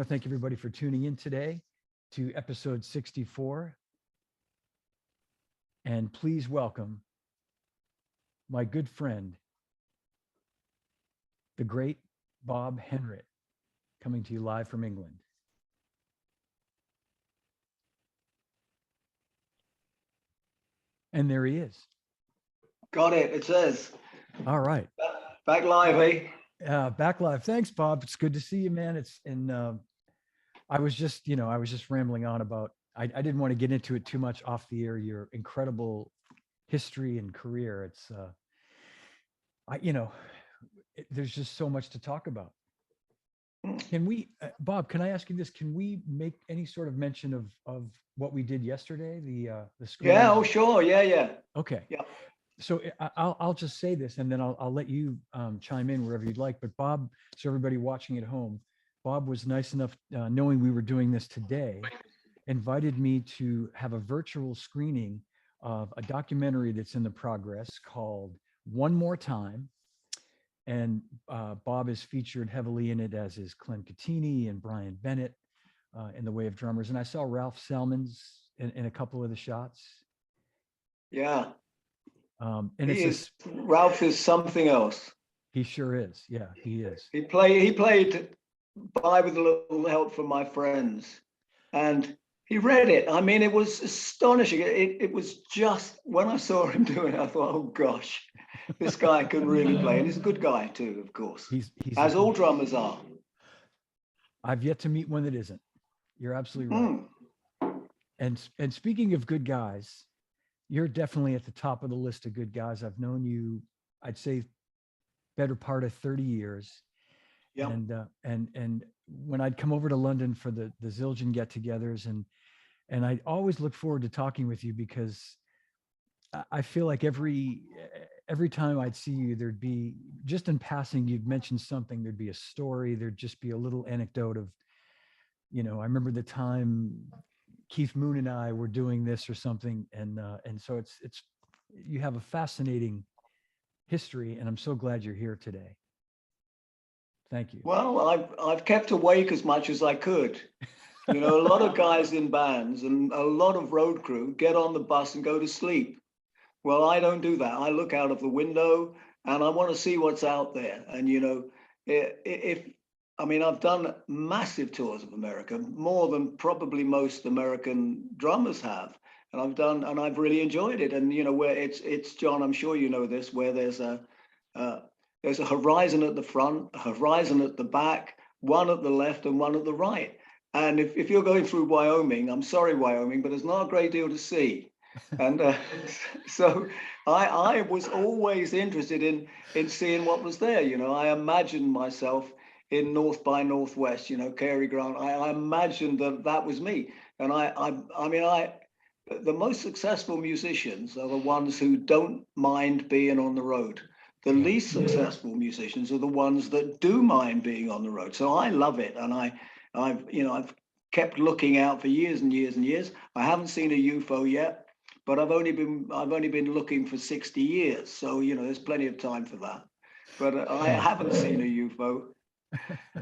want to thank everybody for tuning in today to episode 64. And please welcome my good friend, the great Bob Henrit, coming to you live from England. And there he is. Got it. It says. All right. Back live, eh? Back live. Thanks, Bob. It's good to see you, man. I was just rambling on about, I didn't want to get into it too much off the air, your incredible history and career. There's just so much to talk about. Can we, Bob, can I ask you this? Can we make any sort of mention of what we did yesterday? The screen? Yeah. Oh, sure. Yeah. Okay. Yeah. So I'll just say this, and then I'll let you chime in wherever you'd like. But Bob, so everybody watching at home, Bob was nice enough, knowing we were doing this today, invited me to have a virtual screening of a documentary that's in the progress called One More Time. And Bob is featured heavily in it, as is Clem Catini and Brian Bennett in the way of drummers. And I saw Ralph Selmans in a couple of the shots. Yeah. And Ralph is something else. He sure is. Yeah, he is. He played by with a little help from my friends, and he read it. I mean, it was astonishing. It was just, when I saw him doing it, I thought, oh gosh, this guy can really play. And he's a good guy too, of course. He's as all drummers are. I've yet to meet one that isn't. You're absolutely right. And speaking of good guys, you're definitely at the top of the list of good guys. I've known you, I'd say, better part of 30 years. Yeah. And when I'd come over to London for the Zildjian get-togethers, and I always look forward to talking with you, because I feel like every time I'd see you, there'd be, just in passing, you'd mention something, there'd be a story, there'd just be a little anecdote of, I remember the time Keith Moon and I were doing this or something. And so it's you have a fascinating history, and I'm so glad you're here today. Thank you. Well, I've kept awake as much as I could. A lot of guys in bands and a lot of road crew get on the bus and go to sleep. Well, I don't do that. I look out of the window and I want to see what's out there. And, I've done massive tours of America, more than probably most American drummers have. And I've really enjoyed it. And, where it's John, I'm sure you know this, where there's a horizon at the front, a horizon at the back, one at the left and one at the right. And if you're going through Wyoming, I'm sorry, Wyoming, but there's not a great deal to see. And so I was always interested in seeing what was there. I imagined myself in North by Northwest, Cary Grant. I imagined that was me. And the most successful musicians are the ones who don't mind being on the road. The least successful musicians are the ones that do mind being on the road. So I love it. And I've kept looking out for years and years and years. I haven't seen a UFO yet, but I've only been looking for 60 years. So, there's plenty of time for that. But I haven't seen a UFO.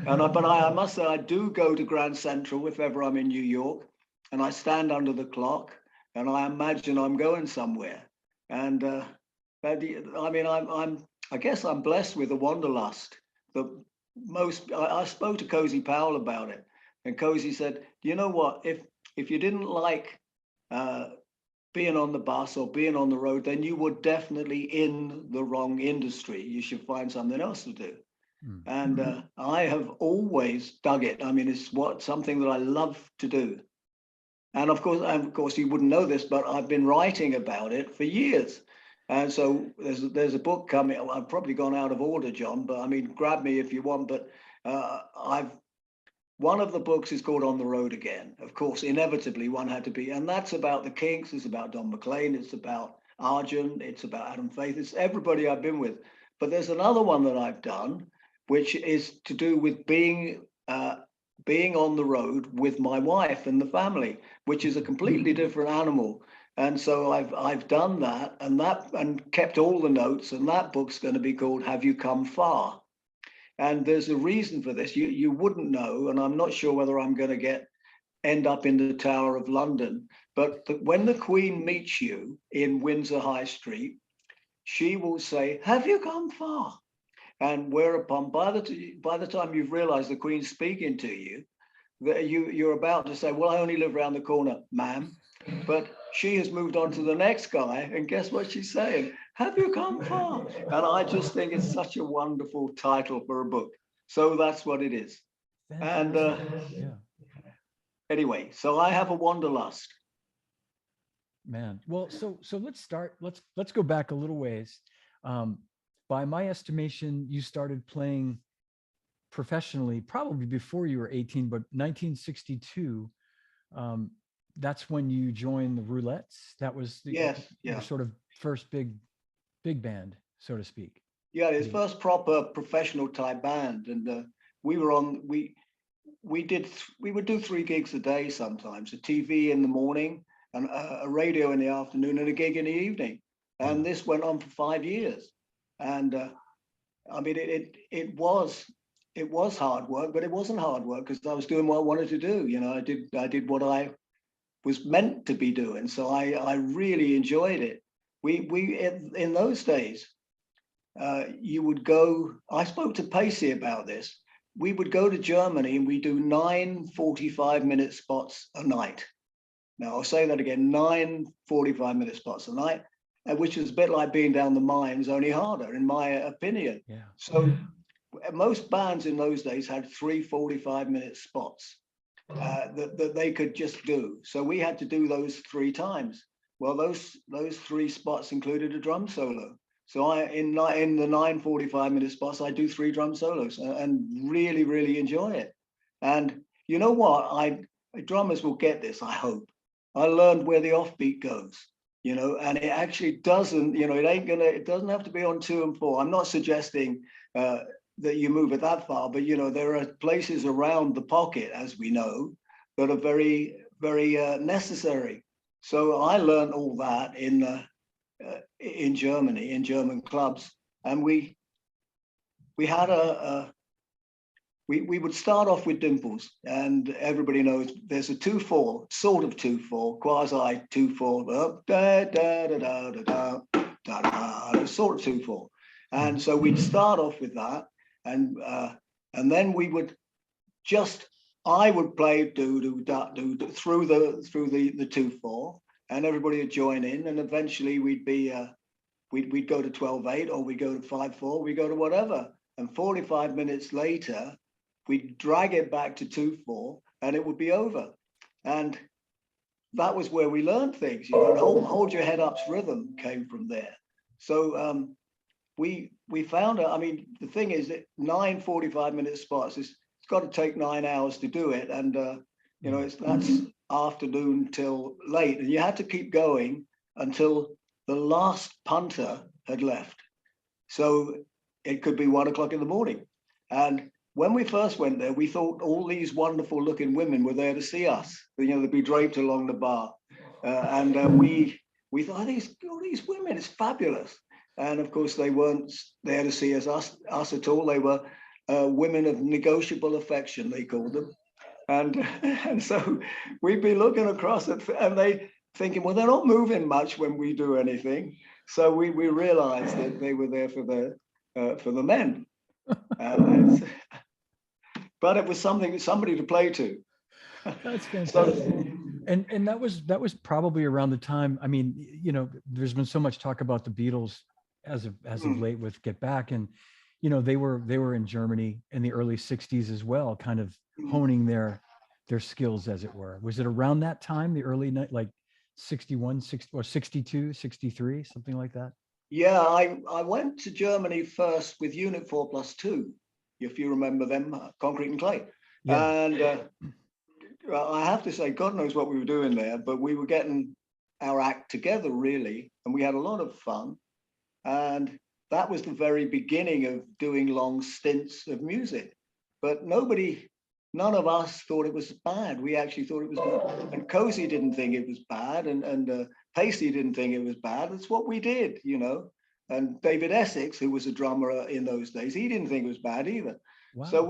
But I must say, I do go to Grand Central if ever I'm in New York, and I stand under the clock and I imagine I'm going somewhere. And I guess I'm blessed with a wanderlust. I spoke to Cozy Powell about it, and Cozy said, you know what, if you didn't like being on the bus or being on the road, then you were definitely in the wrong industry. You should find something else to do. And I have always dug it. It's something that I love to do. And of course, you wouldn't know this, but I've been writing about it for years. And so there's a book coming. I've probably gone out of order, John, but grab me if you want. But one of the books is called On the Road Again. Of course, inevitably one had to be, and that's about the Kinks. It's about Don McLean. It's about Argent. It's about Adam Faith. It's everybody I've been with. But there's another one that I've done, which is to do with being on the road with my wife and the family, which is a completely different animal. And so I've done that and kept all the notes. And that book's going to be called Have You Come Far? And there's a reason for this. You wouldn't know, and I'm not sure whether I'm going to end up in the Tower of London. But when the Queen meets you in Windsor High Street, she will say, "Have you gone far?" And whereupon, by the time you've realised the Queen's speaking to you, that you're about to say, "Well, I only live around the corner, ma'am." But she has moved on to the next guy, and guess what she's saying? "Have you come far?" And I just think it's such a wonderful title for a book. So that's what it is. And Yeah, anyway, so I have a wanderlust. man. Well, so let's start. Let's go back a little ways. By my estimation, you started playing professionally probably before you were 18, but 1962. That's when you joined the Roulettes. That was Yes, your yeah. sort of first big band, so to speak. Yeah, his first proper professional type band. And we were on, we would do 3 gigs a day sometimes, a TV in the morning and a radio in the afternoon and a gig in the evening. And this went on for 5 years. And I mean, it was hard work, but it wasn't hard work because I was doing what I wanted to do. You know, I did what I was meant to be doing. So I really enjoyed it. We in those days, you would go, I spoke to Pacey about this. We would go to Germany and we do 9 45-minute spots a night. Now I'll say that again, 9 45-minute spots a night, which is a bit like being down the mines, only harder, in my opinion. Yeah. So most bands in those days had 3 45-minute spots that they could just do. So we had to do those 3 times. Well, those 3 spots included a drum solo. So in the 9 45-minute spots, I do 3 drum solos and really enjoy it. And you know what? Drummers will get this, I hope. I learned where the offbeat goes, you know, and it actually doesn't, you know, it doesn't have to be on 2 and 4. I'm not suggesting that you move it that far, but you know, there are places around the pocket, as we know, that are very necessary. So I learned all that in Germany, in German clubs, and we had we would start off with Dimples, and everybody knows there's a 2/4, sort of 2/4, quasi 2/4, da da da da da da da, sort of 2/4, and so we'd start off with that, and then we would I would play do do da do through the 2/4. And everybody would join in, and eventually we'd go to 12/8, or we'd go to 5/4, we go to whatever. And 45 minutes later, we'd drag it back to 2/4, and it would be over. And that was where we learned things. You know, and hold your head up's rhythm came from there. So we found out. I mean, the thing is that 9 45-minute spots it's got to take 9 hours to do it, and you know, that's afternoon till late, and you had to keep going until the last punter had left. So it could be 1 o'clock in the morning. And when we first went there, we thought all these wonderful looking women were there to see us. You know, they'd be draped along the bar, and we thought, all these women, it's fabulous. And of course, they weren't there to see us at all. They were women of negotiable affection, they called them. And so we'd be looking across at, and they thinking, well, they're not moving much when we do anything. So we realized that they were there for the men. But it was somebody to play to. That's fantastic. And that was probably around the time. I mean, you know, there's been so much talk about the Beatles as of late with Get Back, and you know, they were in Germany in the early 60s as well, kind of honing their skills, as it were. Was it around that time, the early night, like 61, 60, or 62, 63, something like that? Yeah, I went to Germany first with Unit 4+2, if you remember them, Concrete and Clay. Yeah. And I have to say, God knows what we were doing there, but we were getting our act together, really, and we had a lot of fun. And that was the very beginning of doing long stints of music. But none of us thought it was bad. We actually thought it was good. And Cozy didn't think it was bad, and Pacey didn't think it was bad. That's what we did, you know. And David Essex, who was a drummer in those days, he didn't think it was bad either. Wow. So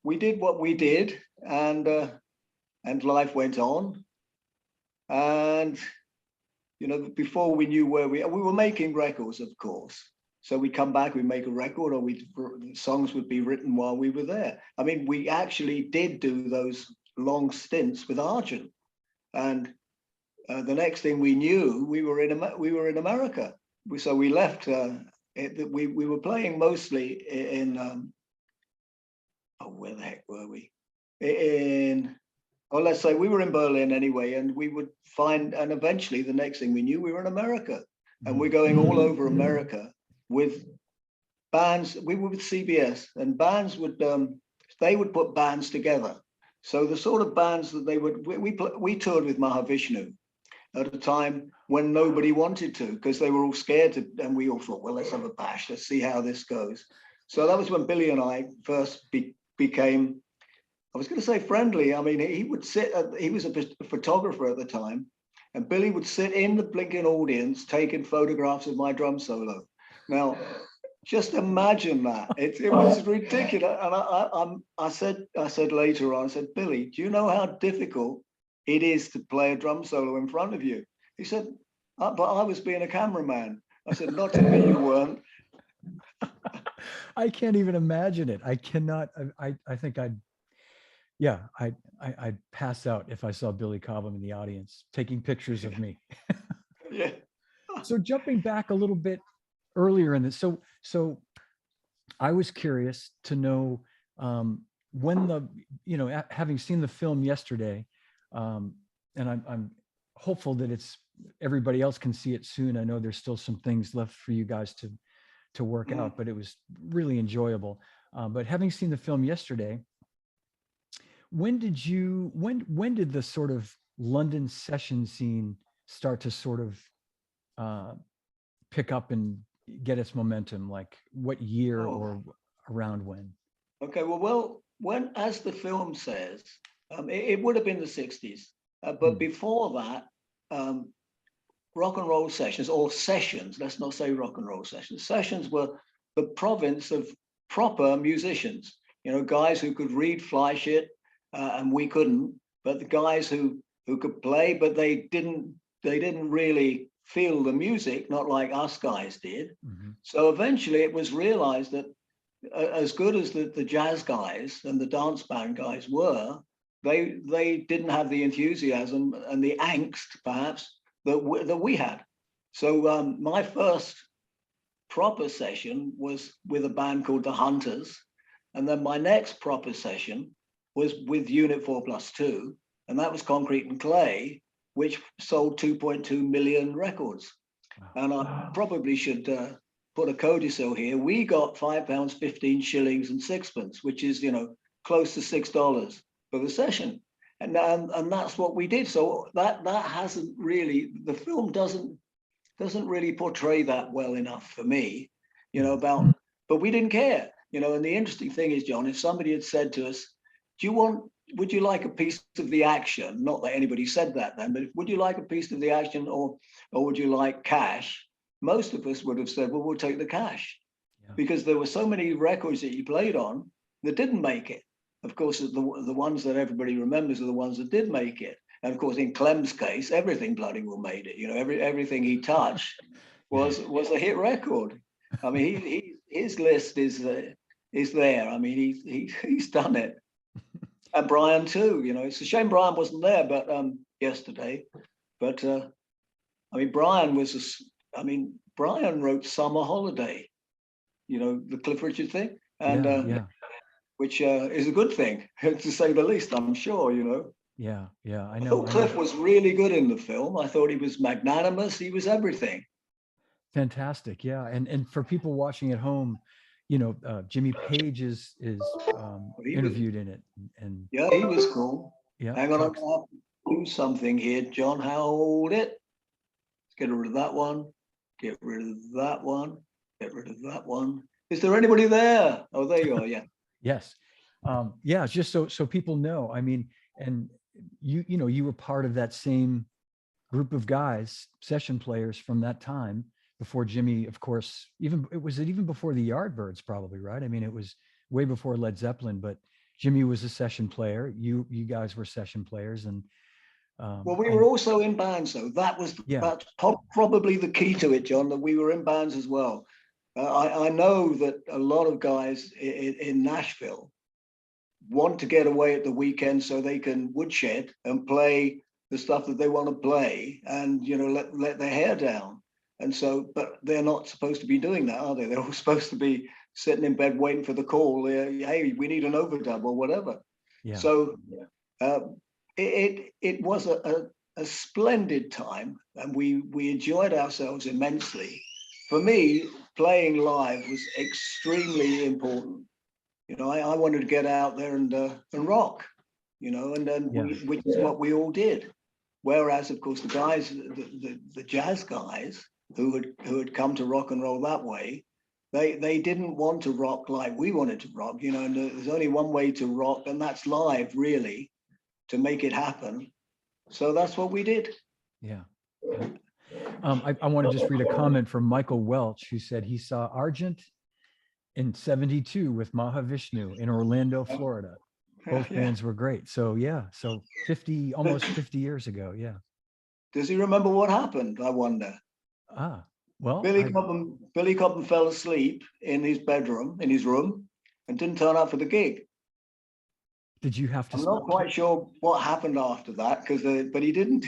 we did what we did, and life went on. And before we knew where we were making records, of course. So we'd come back, we'd make a record, or songs would be written while we were there. I mean, we actually did do those long stints with Argent, and the next thing we knew, we were in America. So we left. We were playing mostly in. Where the heck were we? Let's say we were in Berlin anyway, and we would find. And eventually, the next thing we knew, we were in America, and we're going all over America with bands. We were with CBS, and bands would they would put bands together. So the sort of bands that they would, we toured with Mahavishnu at a time when nobody wanted to, because they were all scared to, and we all thought, well, let's have a bash, let's see how this goes. So that was when Billy and I first became, I was going to say friendly. I mean, he would sit, he was a photographer at the time, and Billy would sit in the blinking audience taking photographs of my drum solo. Now, just imagine that. It was ridiculous. And I said later on, I said, Billy, do you know how difficult it is to play a drum solo in front of you? He said, but I was being a cameraman. I said, not to me, you weren't. I can't even imagine it. I cannot. I think I'd pass out if I saw Billy Cobham in the audience taking pictures of me. Yeah. So jumping back a little bit earlier in this, so I was curious to know when having seen the film yesterday, and I'm hopeful that everybody else can see it soon. I know there's still some things left for you guys to work out, but it was really enjoyable. But having seen the film yesterday, when did the sort of London session scene start to sort of pick up and get its momentum? Like what year or around when? Okay, well, when, as the film says, it would have been the 60s, but before that, rock and roll sessions, or sessions, let's not say rock and roll sessions. Sessions were the province of proper musicians, guys who could read fly shit, and we couldn't, but the guys who could play, but they didn't really feel the music, not like us guys did. So eventually it was realized that as good as the jazz guys and the dance band guys were, they didn't have the enthusiasm and the angst, perhaps, that we had. So my first proper session was with a band called the Hunters, and then my next proper session was with Unit 4+2, and that was Concrete and Clay, which sold 2.2 million records. Wow. And I probably should put a codicil here. We got £5, 15 shillings and sixpence, which is, close to $6 for the session. And that's what we did. So that hasn't really, the film doesn't really portray that well enough for me, but we didn't care, and the interesting thing is, John, if somebody had said to us, would you like a piece of the action? Not that anybody said that then, but would you like a piece of the action, or would you like cash? Most of us would have said, well, we'll take the cash, because there were so many records that you played on that didn't make it. Of course, the ones that everybody remembers are the ones that did make it. And of course, in Clem's case, everything bloody well made it. Everything he touched was a hit record. I mean, his list is there. I mean, he's done it. And Brian too. It's a shame Brian wasn't there, but yesterday. But I mean, Brian wrote Summer Holiday. The Cliff Richard thing, and which is a good thing, to say the least, I'm sure, Yeah, I know. I thought Cliff was really good in the film. I thought he was magnanimous. He was everything. Fantastic, yeah. And for people watching at home, Jimmy Page is interviewed in it. And yeah, he was cool. Yeah. Hang on, I have to do something here, John. Hold it. Let's get rid of that one. Get rid of that one. Get rid of that one. Is there anybody there? Oh, there you are. Yeah. Yes. Just so people know, I mean, and you were part of that same group of guys, session players from that time, before Jimmy, of course, even before the Yardbirds, probably, right? I mean, it was way before Led Zeppelin, but Jimmy was a session player. You guys were session players, Well, we were and also in bands, though. yeah, That's probably the key to it, John, that we were in bands as well. I know that a lot of guys in Nashville want to get away at the weekend so they can woodshed and play the stuff that they want to play, and let their hair down. And so, but they're not supposed to be doing that, are they? They're all supposed to be sitting in bed waiting for the call. Hey, we need an overdub or whatever. yeah, So uh, it was a splendid time, and we enjoyed ourselves immensely. For me, playing live was extremely important. I wanted to get out there and rock, and then yeah, which is what we all did. Whereas, of course, the guys, the jazz guys who had come to rock and roll that way, they didn't want to rock like we wanted to rock, and there's only one way to rock, and that's live, really, to make it happen. So that's what we did. yeah. Yeah. I want to just read a comment from Michael Welch, who said he saw Argent in '72 with Mahavishnu in Orlando, Florida. Both Yeah. bands were great. So yeah, so almost 50 years ago. Yeah. Does he remember what happened? I wonder. Ah, well, Billy Cobham fell asleep in his bedroom, in his room, and didn't turn up for the gig. did you have to? I'm not quite sure what happened after that, but he didn't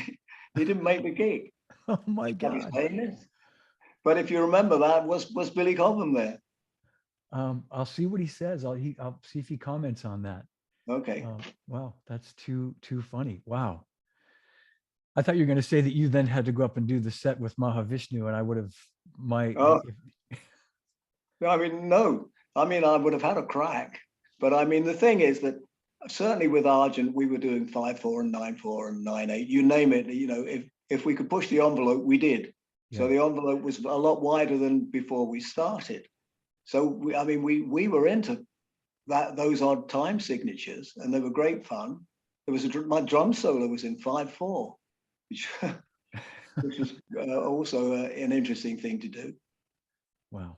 make the gig. Oh my Probably God. saying this. But if you remember that, was Billy Cobham there? I'll see what he says. I'll see if he comments on that. Okay. Wow, that's too funny. Wow. I thought you were going to say that you then had to go up and do the set with Mahavishnu, and I would have Oh, I mean, no. I mean, I would have had a crack. But I mean, the thing is that certainly with Argent, we were doing 5/4 and 9/4 and 9/8. You name it. If we could push the envelope, we did. yeah, So the envelope was a lot wider than before we started. So we were into those odd time signatures, and they were great fun. There was my drum solo was in 5/4, which which was also an interesting thing to do. wow.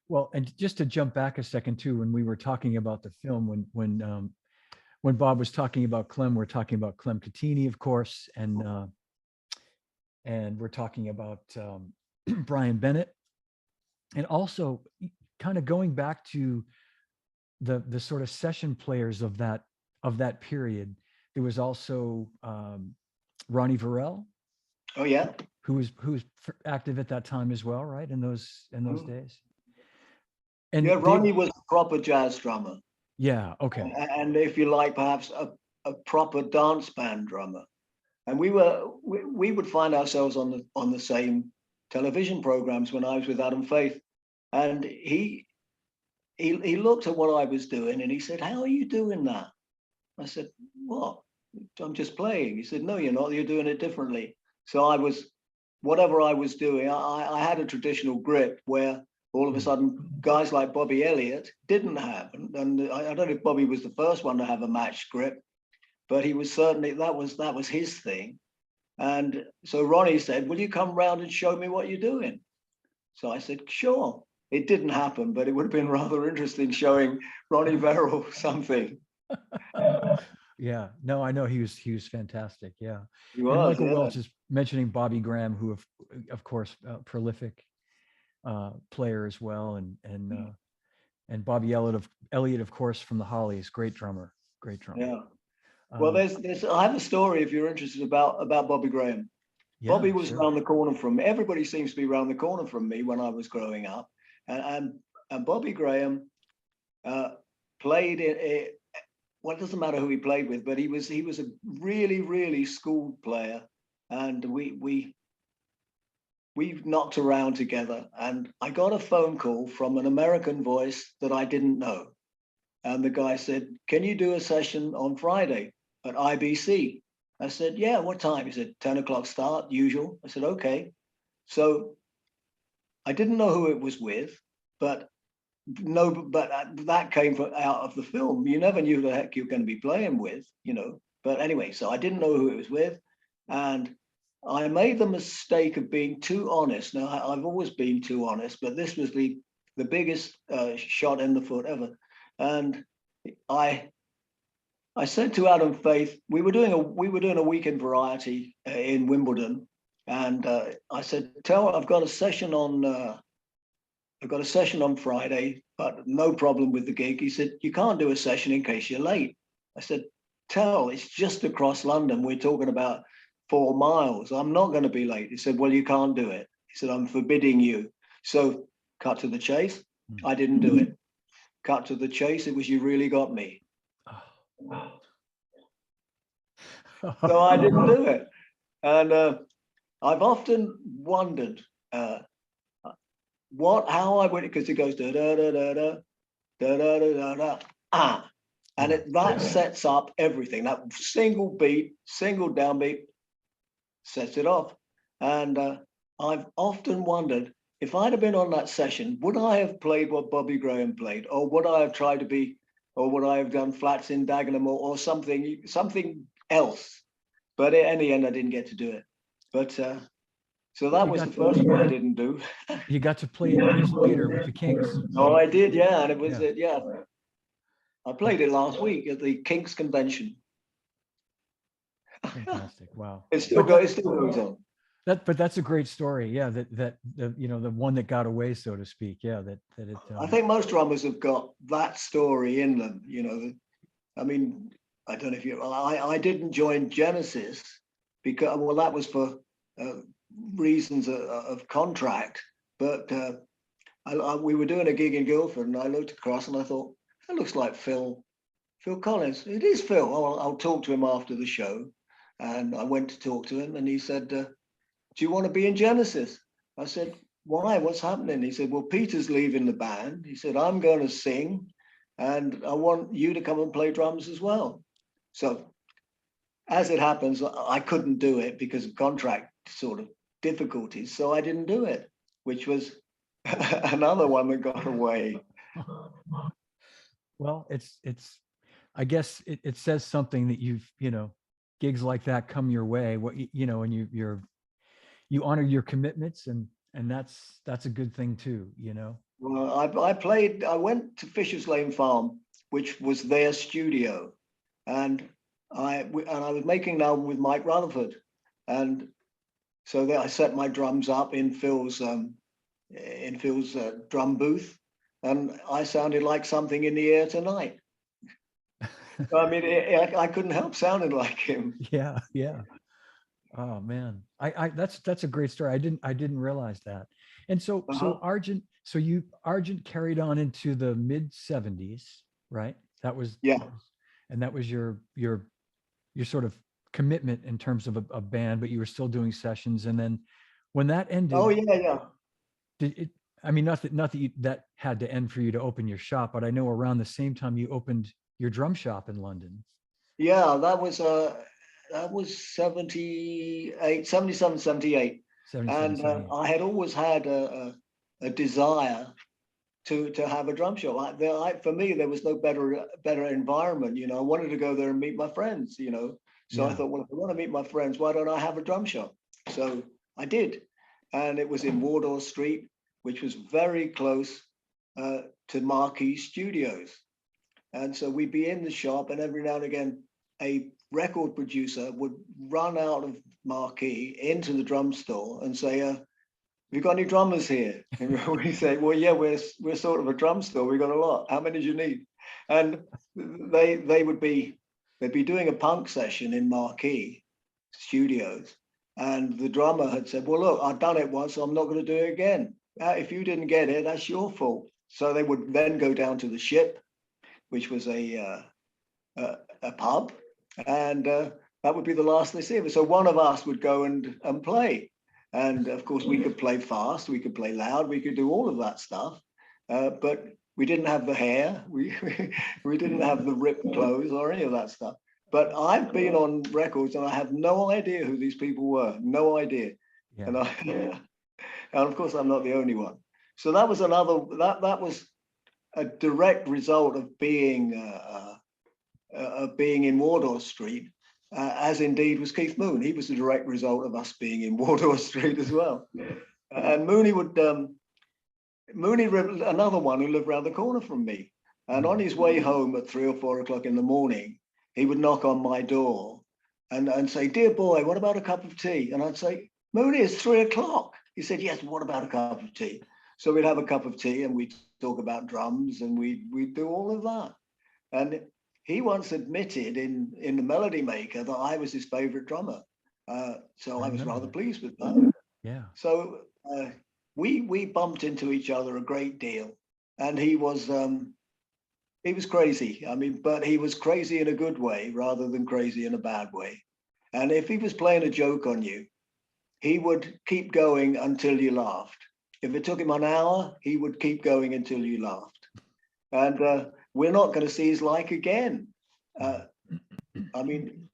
Well, and just to jump back a second too, when we were talking about the film, when Bob was talking about Clem, we're talking about Clem Catini, of course, and we're talking about Brian Bennett, and also kind of going back to the sort of session players of that period. There was also Ronnie Verrell. Oh yeah, who was active at that time as well, right? In those days. And yeah, Ronnie was a proper jazz drummer. Yeah, okay. And if you like, perhaps a proper dance band drummer. And we would find ourselves on the same television programs when I was with Adam Faith, and he looked at what I was doing and he said, "How are you doing that?" I said, "What? I'm just playing." He said, "No, you're not. You're doing it differently." So whatever I was doing, I had a traditional grip where all of a sudden guys like Bobby Elliott didn't have. And I don't know if Bobby was the first one to have a matched grip, but he was certainly, that was his thing. And so Ronnie said, "Will you come round and show me what you're doing?" So I said, "Sure." It didn't happen, but it would have been rather interesting showing Ronnie Verrell something. Yeah, no, I know he was fantastic. Yeah. He And was, Michael yeah. Welch is mentioning Bobby Graham, who of course prolific player as well, and Bobby Elliott of course from the Hollies, great drummer. Yeah. Well, I have a story if you're interested about Bobby Graham. Yeah, Bobby was sure. around the corner from me. Everybody seems to be around the corner from me when I was growing up, and Bobby Graham played it. Well, it doesn't matter who he played with, but he was a really, really schooled player, and we knocked around together. And I got a phone call from an American voice that I didn't know, and the guy said, "Can you do a session on Friday at IBC?" I said, "Yeah, what time?" He said, 10 o'clock start, usual. I said, "Okay." So I didn't know who it was with, but that came out of the film. You never knew who the heck you're going to be playing with, But anyway, so I didn't know who it was with. And I made the mistake of being too honest. Now, I've always been too honest, but this was the biggest shot in the foot ever. And I said to Adam Faith, we were doing a weekend variety in Wimbledon, and I said, I've got a session on Friday, but no problem with the gig. He said, you can't do a session in case you're late. I said, it's just across London. We're talking about 4 miles. I'm not going to be late. He said, well, you can't do it. He said, I'm forbidding you. So cut to the chase. I didn't do it. Cut to the chase. It was, you really got me. So I didn't do it. And I've often wondered how I went, because it goes da da da da da da da da da da, and that sets up everything. That single beat, single downbeat sets it off. And I've often wondered, if I'd have been on that session, would I have played what Bobby Graham played, or would I have tried to be, or would I have done flats in Dagenham or something else? But in the end, I didn't get to do it. But so that was the first one I didn't do. You got to play it years later with the Kinks. Oh, I did, yeah, and it was I played it last week at the Kinks convention. Fantastic! Wow, it still goes on. But that's a great story. Yeah, that the one that got away, so to speak. Yeah, that it. I think most drummers have got that story in them. I mean, I don't know if you. I didn't join Genesis because that was for reasons of contract. But we were doing a gig in Guildford, and I looked across and I thought, that looks like Phil Collins. It is Phil. I'll talk to him after the show. And I went to talk to him, and he said, do you want to be in Genesis? I said, why? What's happening? He said, well, Peter's leaving the band. He said, I'm going to sing, and I want you to come and play drums as well. So as it happens, I couldn't do it because of contract sort of difficulties. So I didn't do it, which was another one that got away. Well, I guess it says something that gigs like that come your way, and you honor your commitments, and that's a good thing too, Well, I went to Fisher's Lane Farm, which was their studio, and I was making an album with Mike Rutherford, and so there I set my drums up in Phil's drum booth, and I sounded like something in the air tonight. I mean, I couldn't help sounding like him. Yeah. Oh man, that's a great story. I didn't realize that. And so Argent carried on into the mid 70s, right? That was and that was your sort of commitment in terms of a band, but you were still doing sessions. And then when that ended, did it? I mean, not that that had to end for you to open your shop, but I know around the same time you opened your drum shop in London. Yeah, that was 77, 78. And I had always had a desire to have a drum shop. For me, there was no better environment. I wanted to go there and meet my friends. So I thought, well, if I want to meet my friends, why don't I have a drum shop? So I did, and it was in Wardour Street, which was very close to Marquee Studios. And so we'd be in the shop, and every now and again, a record producer would run out of Marquee into the drum store and say, have you got any drummers here? And we say, well, yeah, we're sort of a drum store. We got a lot. How many do you need? And they'd be doing a punk session in Marquee Studios. And the drummer had said, well, look, I've done it once, so I'm not going to do it again. If you didn't get it, that's your fault. So they would then go down to the Ship, which was a pub, and that would be the last they see of it. So one of us would go and play. And of course, we could play fast, we could play loud, we could do all of that stuff. But we didn't have the hair, we didn't have the ripped clothes or any of that stuff. But I've been on records and I have no idea who these people were, no idea. Yeah. And of course, I'm not the only one. So that was that was a direct result of being in Wardour Street. as indeed was Keith Moon. He was the direct result of us being in Wardour Street as well. And Mooney would, another one who lived around the corner from me. And on his way home at 3 or 4 o'clock in the morning, he would knock on my door and say, "Dear boy, what about a cup of tea?" And I'd say, "Mooney, it's 3 o'clock." He said, "Yes, what about a cup of tea?" So we'd have a cup of tea and we'd talk about drums and we'd do all of that. And he once admitted in the Melody Maker that I was his favorite drummer. So I was rather pleased with that. Yeah. So we bumped into each other a great deal, and he was crazy. I mean, but he was crazy in a good way rather than crazy in a bad way. And if he was playing a joke on you, he would keep going until you laughed. If it took him an hour, he would keep going until you laughed. And we're not going to see his like again. I mean,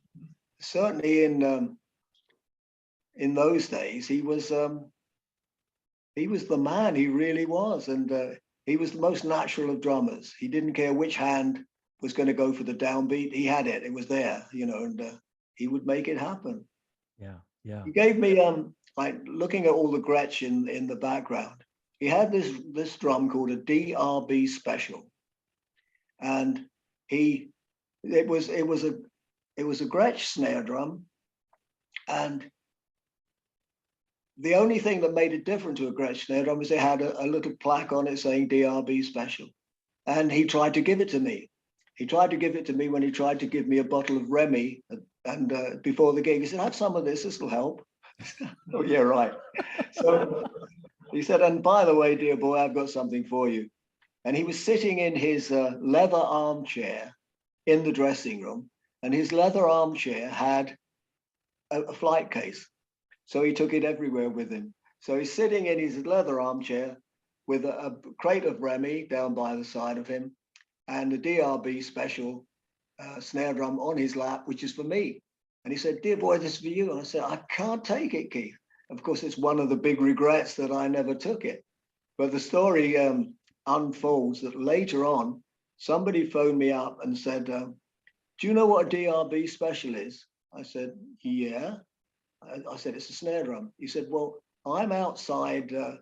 certainly in those days, he was the man. He really was, and he was the most natural of drummers. He didn't care which hand was going to go for the downbeat. He had it. It was there, you know, and he would make it happen. Yeah, yeah. He gave me like looking at all the Gretsch in the background. He had this drum called a DRB Special, and it was a Gretsch snare drum, and the only thing that made it different to a Gretsch snare drum was it had a little plaque on it saying DRB Special, and he tried to give it to me. He tried to give it to me when he tried to give me a bottle of Remy, and before the gig, he said, "Have some of this. This will help." Oh yeah, right. So he said, "And by the way, dear boy, I've got something for you." And he was sitting in his leather armchair in the dressing room, and his leather armchair had a flight case. So he took it everywhere with him. So he's sitting in his leather armchair with a crate of Remy down by the side of him and a DRB Special snare drum on his lap, which is for me. And he said, "Dear boy, this is for you." And I said, "I can't take it, Keith." Of course, it's one of the big regrets that I never took it. But the story unfolds that later on, somebody phoned me up and said, "Do you know what a DRB Special is?" I said, "Yeah." I said, "It's a snare drum." He said, "Well, I'm outside a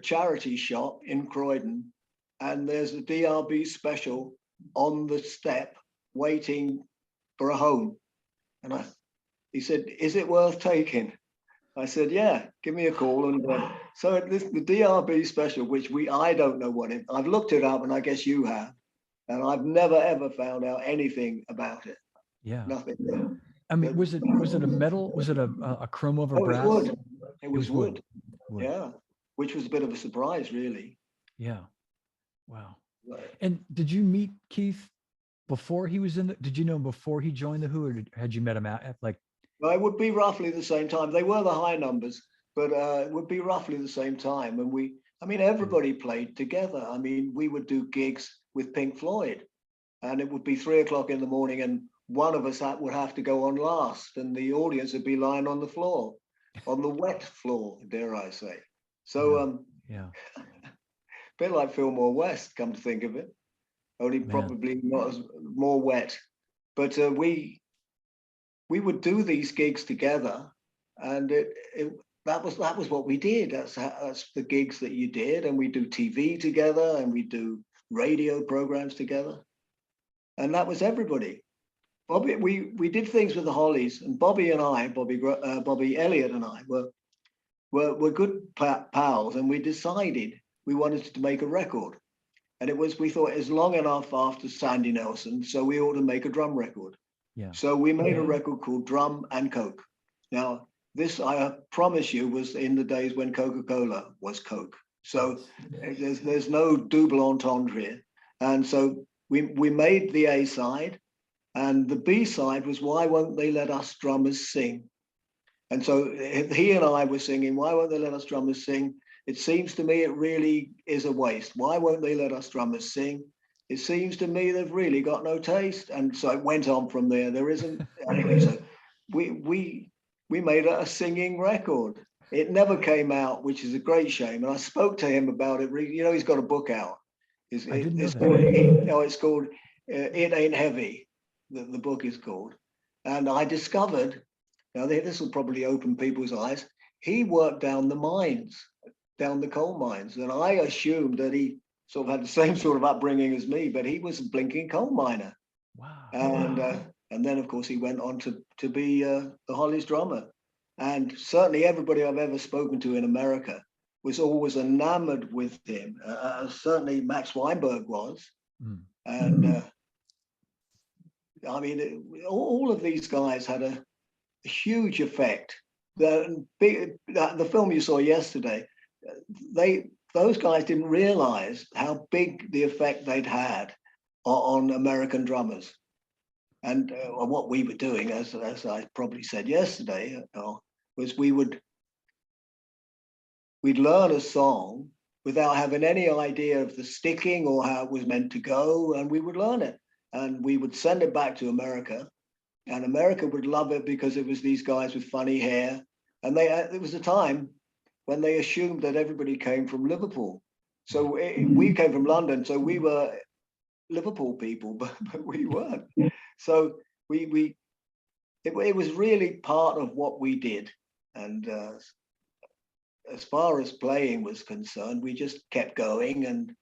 charity shop in Croydon, and there's a DRB Special on the step waiting for a home." And he said, "Is it worth taking?" I said, "Yeah, give me a call." And so the DRB Special, which I don't know what it, I've looked it up and I guess you have, and I've never ever found out anything about it. Yeah. Nothing. I mean, was it a metal? Was it a chrome over brass? It was wood. It was wood. Wood. Yeah, which was a bit of a surprise, really. Yeah. Wow. And did you meet Keith before he was did you know him before he joined the Who, or had you met him at like? Well, it would be roughly the same time. They were the high numbers, but it would be roughly the same time. And everybody played together. I mean, we would do gigs with Pink Floyd, and it would be 3 o'clock in the morning, and one of us would have to go on last, and the audience would be lying on the floor, on the wet floor, dare I say. So, yeah. A bit like Fillmore West, come to think of it, only probably not as more wet. But we would do these gigs together, and that was what we did. That's the gigs that you did, and we do TV together, and we do radio programs together, and that was everybody. Bobby, we did things with the Hollies, and Bobby Elliott and I were good pals, and we decided we wanted to make a record, and we thought it's long enough after Sandy Nelson, so we ought to make a drum record. Yeah. So we made a record called Drum and Coke. Now, this, I promise you, was in the days when Coca-Cola was Coke. So there's no double entendre here. And so we made the A side, and the B side was Why Won't They Let Us Drummers Sing? And so he and I were singing, Why Won't They Let Us Drummers Sing? It seems to me it really is a waste. Why won't they let us drummers sing? It seems to me they've really got no taste. And so it went on from there. There isn't anyway. So we made a singing record. It never came out, which is a great shame. And I spoke to him about it. You know, he's got a book out. It's called It Ain't Heavy. The book is called. And I discovered, now this will probably open people's eyes, he worked down the mines, down the coal mines. And I assumed that he sort of had the same sort of upbringing as me, but he was a blinking coal miner. Wow. And then, of course, he went on to be the Hollies drummer. And certainly everybody I've ever spoken to in America was always enamored with him. Certainly Max Weinberg was. Mm. And I mean, all of these guys had a huge effect. The film you saw yesterday, those guys didn't realize how big the effect they'd had on American drummers. And what we were doing, as I probably said yesterday, was we'd learn a song without having any idea of the sticking or how it was meant to go, and we would learn it, and we would send it back to America, and America would love it because it was these guys with funny hair, and it was a time when they assumed that everybody came from Liverpool. So we came from London, so we were Liverpool people, but we weren't. So it was really part of what we did. And as far as playing was concerned, we just kept going and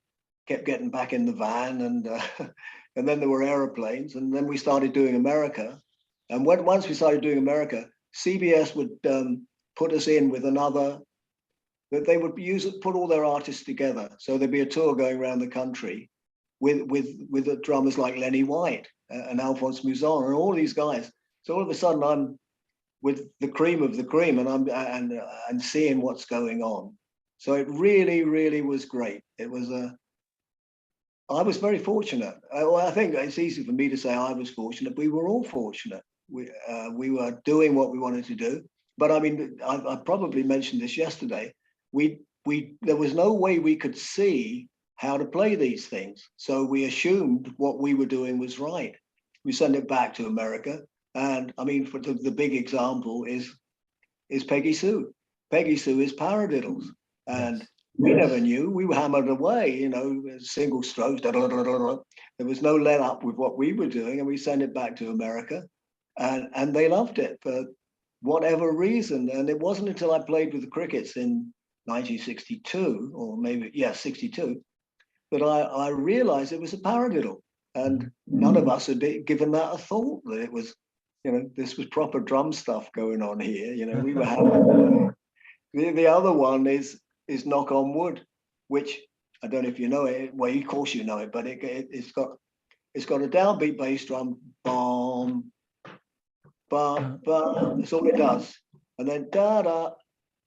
kept getting back in the van. And and then there were aeroplanes. And then we started doing America. And once we started doing America, CBS would put us in with another, that they would put all their artists together. So there'd be a tour going around the country with the drummers like Lenny White and Alphonse Mouzon and all these guys. So all of a sudden I'm with the cream of the cream, and I'm seeing what's going on. So it really, really was great. It was I was very fortunate. I think it's easy for me to say I was fortunate. We were all fortunate. We were doing what we wanted to do. But I mean, I probably mentioned this yesterday. There was no way we could see how to play these things. So we assumed what we were doing was right. We sent it back to America. And I mean, for the big example is Peggy Sue. Peggy Sue is paradiddles. And we never knew. We were hammered away, single strokes. There was no let up with what we were doing. And we sent it back to America. And they loved it for whatever reason. And it wasn't until I played with the Crickets in 1962, or maybe, 62, that I realized it was a paradiddle. And none of us had given that a thought, that it was, this was proper drum stuff going on here. We were having the other one is Knock on Wood, which I don't know if you know it. Well, of course you know it, but it's got a downbeat bass drum, bom, bum, bum. That's all it does, and then da da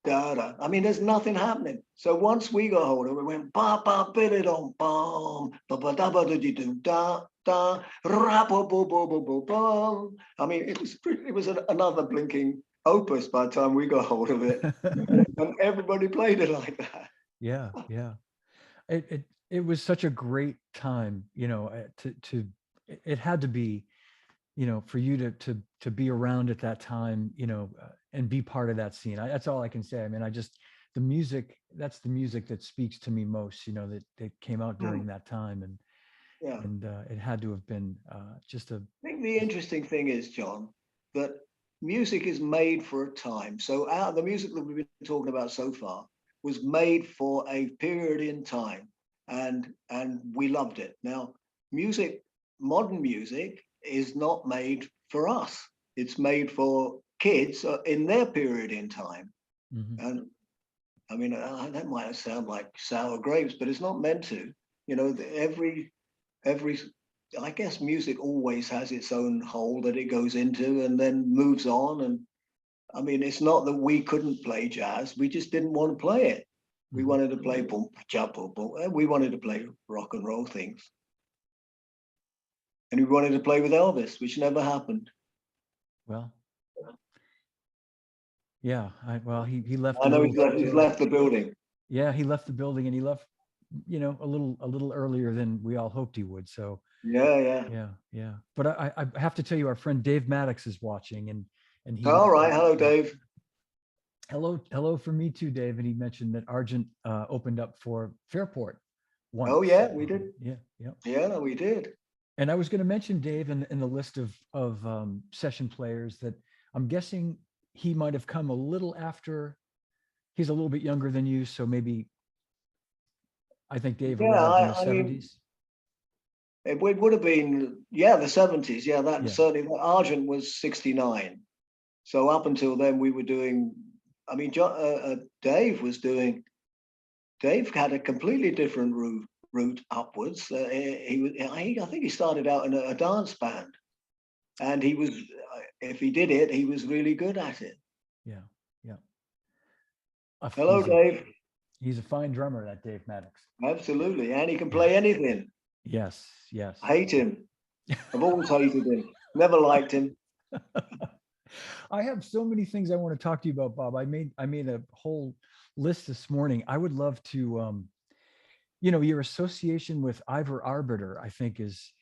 da da. I mean, there's nothing happening. So once we got hold of it, we went ba ba bit on bum, ba ba da ba da do da da ra bo bo bo bo bo bum. I mean, it was another blinking opus by the time we got hold of it, and everybody played it like that. Yeah. It was such a great time, it had to be, for you to be around at that time, and be part of that scene. That's all I can say. I mean, the music, that's the music that speaks to me most, that came out during that time. And it had to have been just a. I think the interesting thing is, John, that music is made for a time. So the music that we've been talking about so far was made for a period in time, and we loved it. Now, modern music is not made for us. It's made for kids in their period in time. Mm-hmm. And I mean, that might sound like sour grapes, but it's not meant to. Every I guess music always has its own hole that it goes into and then moves on. And I mean, it's not that we couldn't play jazz. We just didn't want to play it. We wanted to play boom, chop, boom, boom. We wanted to play rock and roll things. And we wanted to play with Elvis, which never happened. Well, yeah. He left. I know he's left the building. Yeah, he left the building, and he left, a little earlier than we all hoped he would. So yeah. But I have to tell you, our friend Dave Maddox is watching, and he. All right, hello, Dave. Hello for me too, Dave. And he mentioned that Argent opened up for Fairport once. Oh yeah, we did. Yeah, we did. And I was going to mention Dave in the list of session players that I'm guessing he might have come a little after. He's a little bit younger than you, so maybe I think Dave Yeah, arrived in the I mean, 70s. would have been, yeah, the 70s. Yeah, that Yeah, certainly. Argent was 69. So up until then, we were doing. I mean, Dave was doing. Dave had a completely different route upwards. I think he started out in a dance band, and he was. If he did it, he was really good at it. yeah, yeah. Hello, Dave. He's a fine drummer, that Dave Maddox. Absolutely, and he can Yeah. play anything. Yes, yes. I hate him. I've always hated him. Never liked him. I have so many things I want to talk to you about, Bob. I made a whole list this morning. I would love to your association with Ivor Arbiter, I think is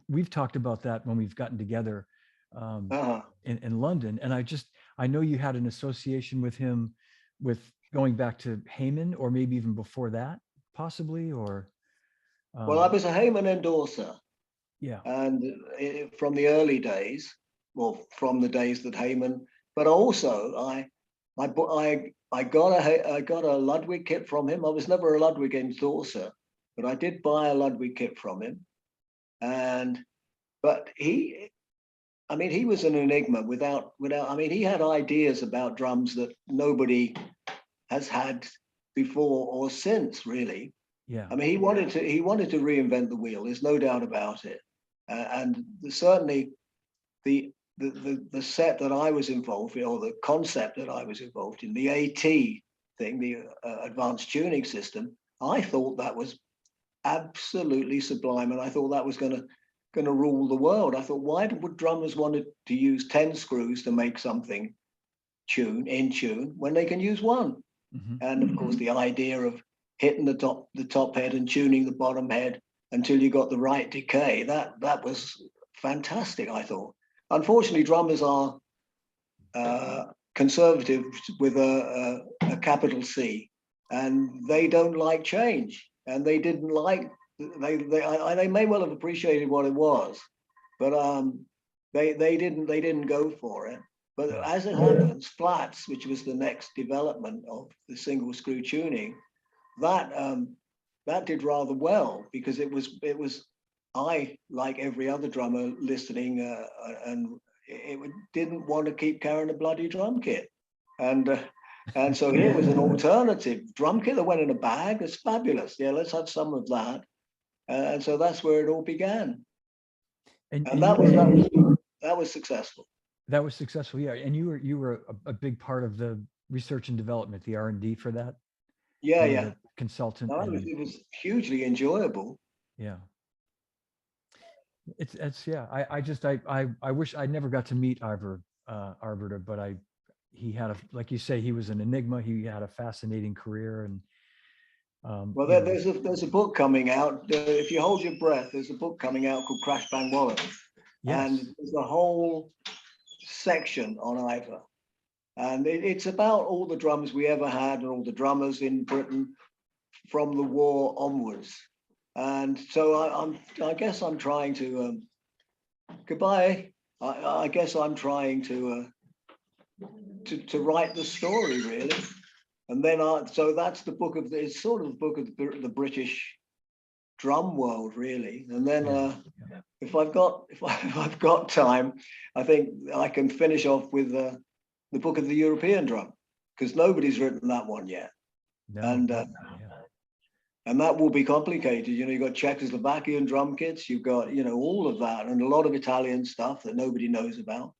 we've talked about that when we've gotten together um, Uh-huh. in London. And I know you had an association with him with going back to Heyman, or maybe even before that, possibly, or Well, I um, was a Heyman endorser, yeah, and from the early days, well, from the days that Heyman, but also I got a Ludwig kit from him. I was never a Ludwig endorser, but I did buy a Ludwig kit from him, and but I mean, he was an enigma without. I mean, he had ideas about drums that nobody has had before or since, really. yeah, I mean, he wanted to reinvent the wheel. There's no doubt about it. And certainly the set that I was involved in, or the concept that I was involved in, the AT thing, the advanced tuning system, I thought that was absolutely sublime, and I thought that was going to rule the world. I thought, why would drummers want to use 10 screws to make something in tune when they can use one? hmm And of course, the idea of hitting the top head and tuning the bottom head until you got the right decay, that was fantastic, I thought. Unfortunately, drummers are conservative with a capital C, and they don't like change, and they didn't like they may well have appreciated what it was, but they didn't go for it. But yeah, as it happens, flats, which was the next development of the single screw tuning, that did rather well, because it was I, like every other drummer listening, and it didn't want to keep carrying a bloody drum kit, and so here was an alternative drum kit that went in a bag. It's fabulous. Yeah, let's have some of that. And so that's where it all began, and and you that was successful. that was successful, yeah. And you were a big part of the research and development, the R&D for that. Yeah, You were yeah. the consultant, No, it was, and it was hugely enjoyable. yeah, it's yeah. I wish I never got to meet Ivor Arbiter, but he had like you say, he was an enigma. He had a fascinating career, and Well, you know, there's a book coming out. If you hold your breath, there's a book coming out called Crash Bang Wallet, and yes, there's a whole section on Ivor, and it's about all the drums we ever had and all the drummers in Britain from the war onwards. And so I guess I'm trying to goodbye. I guess I'm trying to write the story, really. And then so that's the book of it's sort of the book of the British drum world, really. And then yeah, yeah. if I've got time, I think I can finish off with the book of the European drum, because nobody's written that one yet, No, and yeah, and that will be complicated. You've got Czechoslovakian drum kits, you've got all of that, and a lot of Italian stuff that nobody knows about,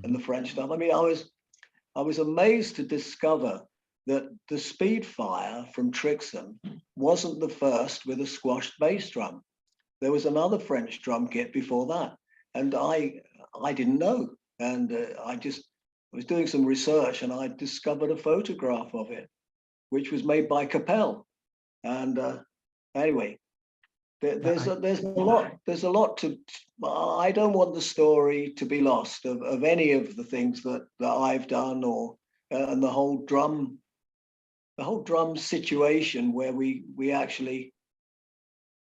and hmm the French stuff. I mean, I was amazed to discover that the Speedfire from Trixon wasn't the first with a squashed bass drum. There was another French drum kit before that, and I didn't know, and I was doing some research, and I discovered a photograph of it, which was made by Capel. And anyway, there's I a lot to. I don't want the story to be lost of any of the things that I've done, or and the whole drum situation, where we actually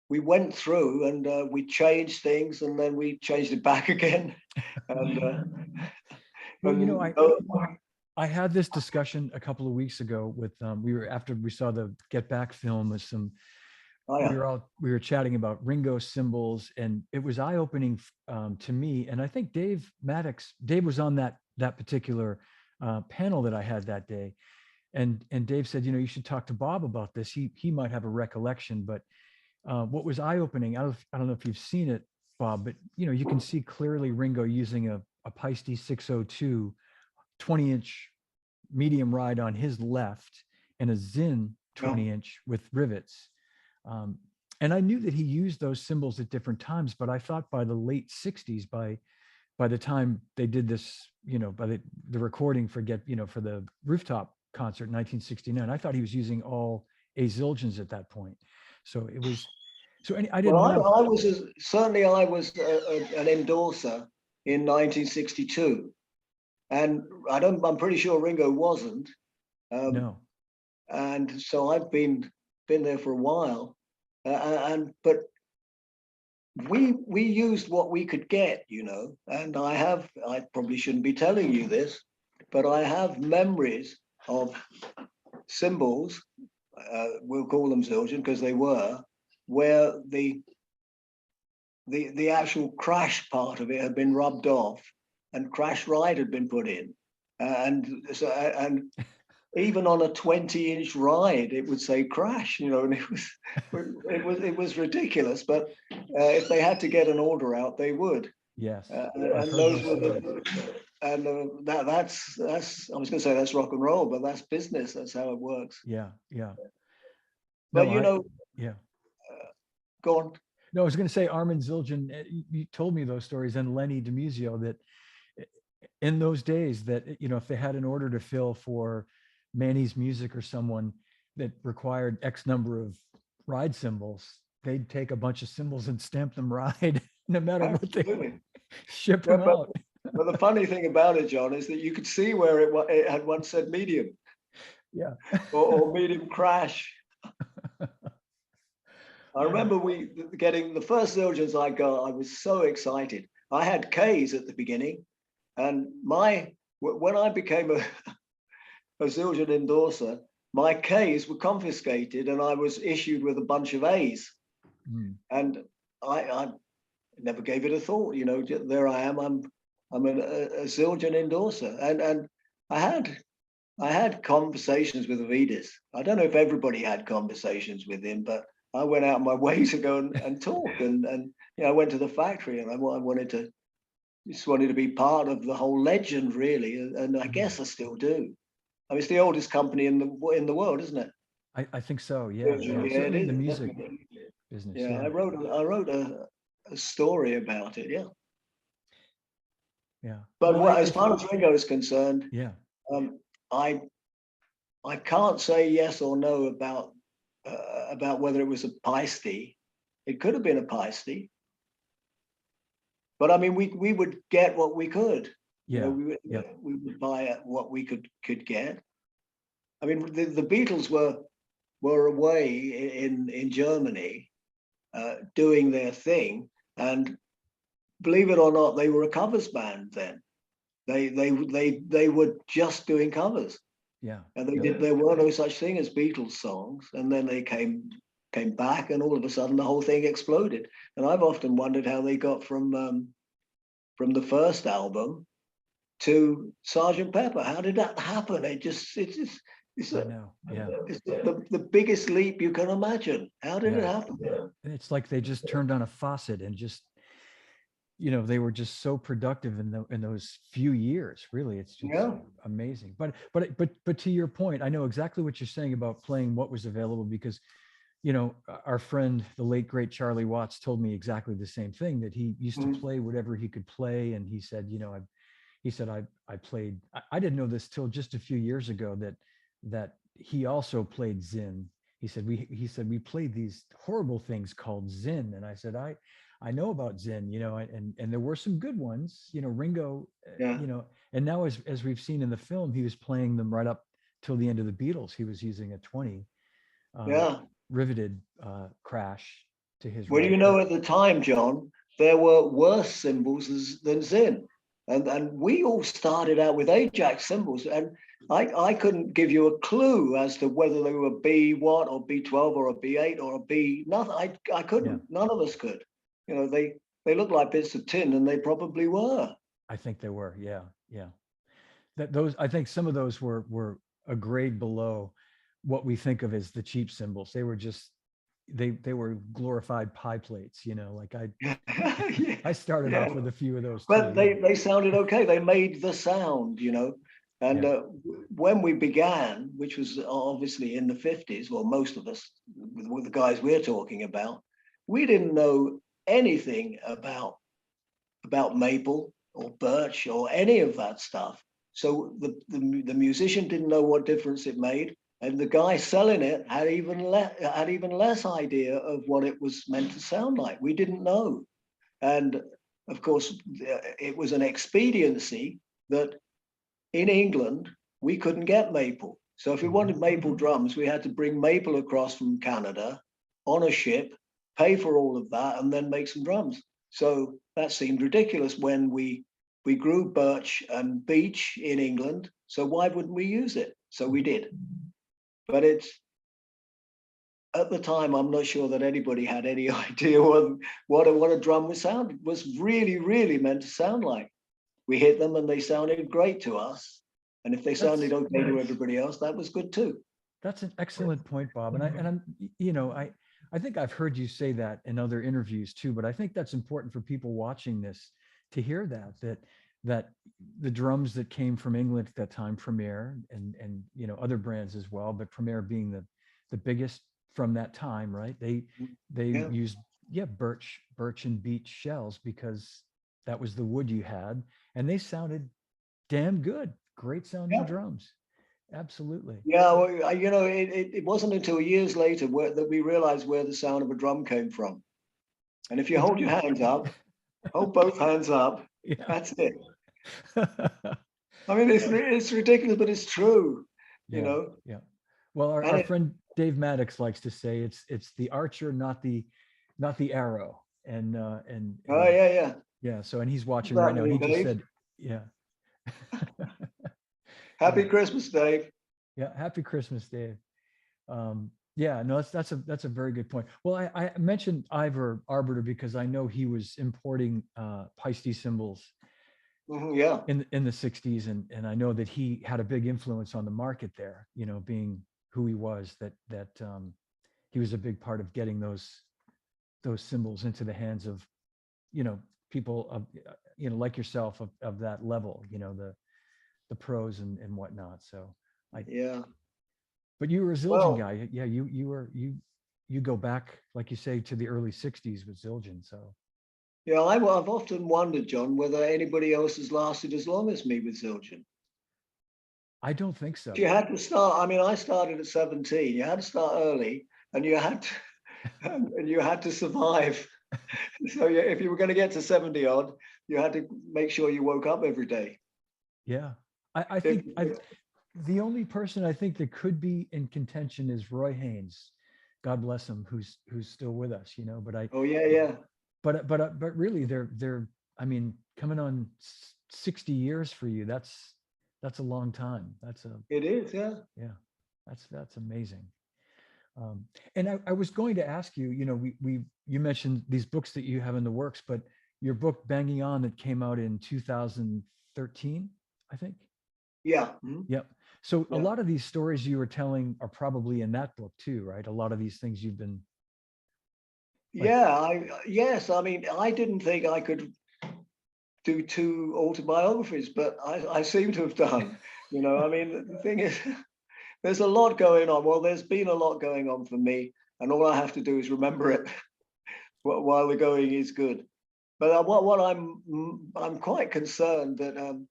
we went through and we changed things, and then we changed it back again. And Well, oh, I had this discussion a couple of weeks ago with after we saw the Get Back film with some yeah. we were chatting about Ringo cymbals, and it was eye-opening to me. And I think Dave was on that particular panel that I had that day, and Dave said, you should talk to Bob about this. He might have a recollection, but what was eye-opening, I don't know if you've seen it, Bob, but you can see clearly Ringo using a Paiste 602 20-inch medium ride on his left and a Zinn 20-inch with rivets. And I knew that he used those cymbals at different times, but I thought by the late 60s, by the time they did this, by the recording for for the rooftop concert in 1969, I thought he was using all A Zildjians at that point. So it was, I didn't Well, know. I was certainly I was an endorser in 1962, and I'm pretty sure Ringo wasn't. No. And so I've been there for a while, but we used what we could get, and I probably shouldn't be telling you this, but I have memories of cymbals, we'll call them Zildjian because they were, where the actual crash part of it had been rubbed off and crash ride had been put in, and even on a 20-inch ride it would say crash, and it was ridiculous, but if they had to get an order out, they would. Yes. And those were that's I was going to say that's rock and roll, but that's business. That's how it works. Yeah. But yeah. Go on. No, I was going to say Armin Zildjian. You told me those stories, and Lenny DiMuzio, that in those days that if they had an order to fill for Manny's Music or someone that required X number of ride cymbals, they'd take a bunch of cymbals and stamp them ride, no matter Absolutely. what they ship them out. But the funny thing about it, John, is that you could see where it had once said medium. Yeah. or medium crash. I remember getting the first Zildjians I got. I was so excited. I had K's at the beginning, and when I became a Zildjian endorser, my K's were confiscated, and I was issued with a bunch of A's. And I never gave it a thought. There I am. I'm a Zildjian endorser, and I had conversations with Avidis. I don't know if everybody had conversations with him, but I went out of my way to go and talk, and I went to the factory, and I wanted to be part of the whole legend, really, and I guess I still do. I mean, it's the oldest company in the world, isn't it? I think so. Yeah. It is. The music business. Yeah, I wrote a story about it. Yeah. Yeah. But as far as Ringo is concerned, yeah, I can't say yes or no about whether it was a Paiste. It could have been a Paiste, but I mean, we would get what we could. Yeah. We would buy what we could get. I mean, the Beatles were away in Germany doing their thing, and believe it or not, they were a covers band then. They were just doing covers. Yeah. And there were no such thing as Beatles songs. And then they came back, and all of a sudden the whole thing exploded. And I've often wondered how they got from the first album to Sergeant Pepper. How did that happen? It's the biggest leap you can imagine. How did it happen? It's like they just turned on a faucet and just, they were just so productive in those few years. Really, it's just amazing. But to your point, I know exactly what you're saying about playing what was available, because our friend, the late great Charlie Watts, told me exactly the same thing, that he used to play whatever he could play. And he said, I played, I didn't know this till just a few years ago, that he also played Zinn. He said we played these horrible things called Zinn. And I said, I know about Zinn, and there were some good ones, Ringo, and now as we've seen in the film, he was playing them right up till the end of the Beatles. He was using a 20 riveted crash to his Well, right. you know, at the time, John, there were worse cymbals than Zinn. And we all started out with Ajax cymbals. And I couldn't give you a clue as to whether they were B what or B12 or a B8 or a B nothing. I couldn't. Yeah. None of us could. You know, they looked like bits of tin, and they probably were. I think they were. Yeah. Yeah. Those, I think some of those were a grade below what we think of as the cheap cymbals. They were just, they were glorified pie plates, you know, like I started Yeah. off with a few of those But too. Yeah. they sounded okay. They made the sound, you know. And Yeah. when we began, which was obviously in the 50s, well, most of us, with the guys we're talking about, we didn't know anything about maple or birch or any of that stuff. So the musician didn't know what difference it made, and the guy selling it had even less idea of what it was meant to sound like. We didn't know. And of course, it was an expediency that in England, we couldn't get maple. So if we wanted maple drums, we had to bring maple across from Canada on a ship, pay for all of that, and then make some drums. So that seemed ridiculous when we grew birch and beech in England. So why wouldn't we use it? So we did. But it's, at the time, I'm not sure that anybody had any idea what a drum was really meant to sound like. We hit them and they sounded great to us. And if they sounded okay to everybody else, that was good too. That's an excellent point, Bob. And I'm, you know, I think I've heard you say that in other interviews too, but I think that's important for people watching this to hear that the drums that came from England at that time, Premier and you know, other brands as well, but Premier being the biggest from that time, right? They used birch and beech shells because that was the wood you had, and they sounded damn good. Great sounding drums. Absolutely. Yeah, well, you know, it wasn't until years later that we realized where the sound of a drum came from. And if you hold your hands up, hold both hands up, that's it. I mean, it's ridiculous, but it's true, you know. Yeah. Well, our friend Dave Maddox likes to say it's the archer, not the arrow. And Oh yeah. Yeah. So, and he's watching right now. He just said, yeah. Happy Christmas, Dave. Yeah. Happy Christmas, Dave. Yeah, no, that's a very good point. Well, I mentioned Ivor Arbiter because I know he was importing Paiste cymbals yeah. in the 60s, and I know that he had a big influence on the market there, you know, being who he was, that he was a big part of getting those cymbals into the hands of, you know, people of, you know, like yourself of that level, you know, the pros and whatnot. So yeah. But you were a Zildjian guy. Yeah, you go back, like you say, to the early 60s with Zildjian. So yeah, I've often wondered, John, whether anybody else has lasted as long as me with Zildjian. I don't think so. You had to start. I mean, I started at 17. You had to start early, and you had to survive. So if you were going to get to 70 odd, you had to make sure you woke up every day. Yeah, I think the only person I think that could be in contention is Roy Haynes, God bless him, who's still with us, you know. But But really, they're I mean, coming on 60 years for you. That's a long time. It is, yeah. Yeah, that's amazing. And I was going to ask you, you know, you mentioned these books that you have in the works, but your book Banging On that came out in 2013, I think. Yeah. Yep. So a lot of these stories you were telling are probably in that book too, right? A lot of these things you've been. Yes. I mean, I didn't think I could do 2 autobiographies, but I seem to have done. You know, I mean, the thing is, there's a lot going on. Well, there's been a lot going on for me, and all I have to do is remember it while the going is good. But what I'm quite concerned that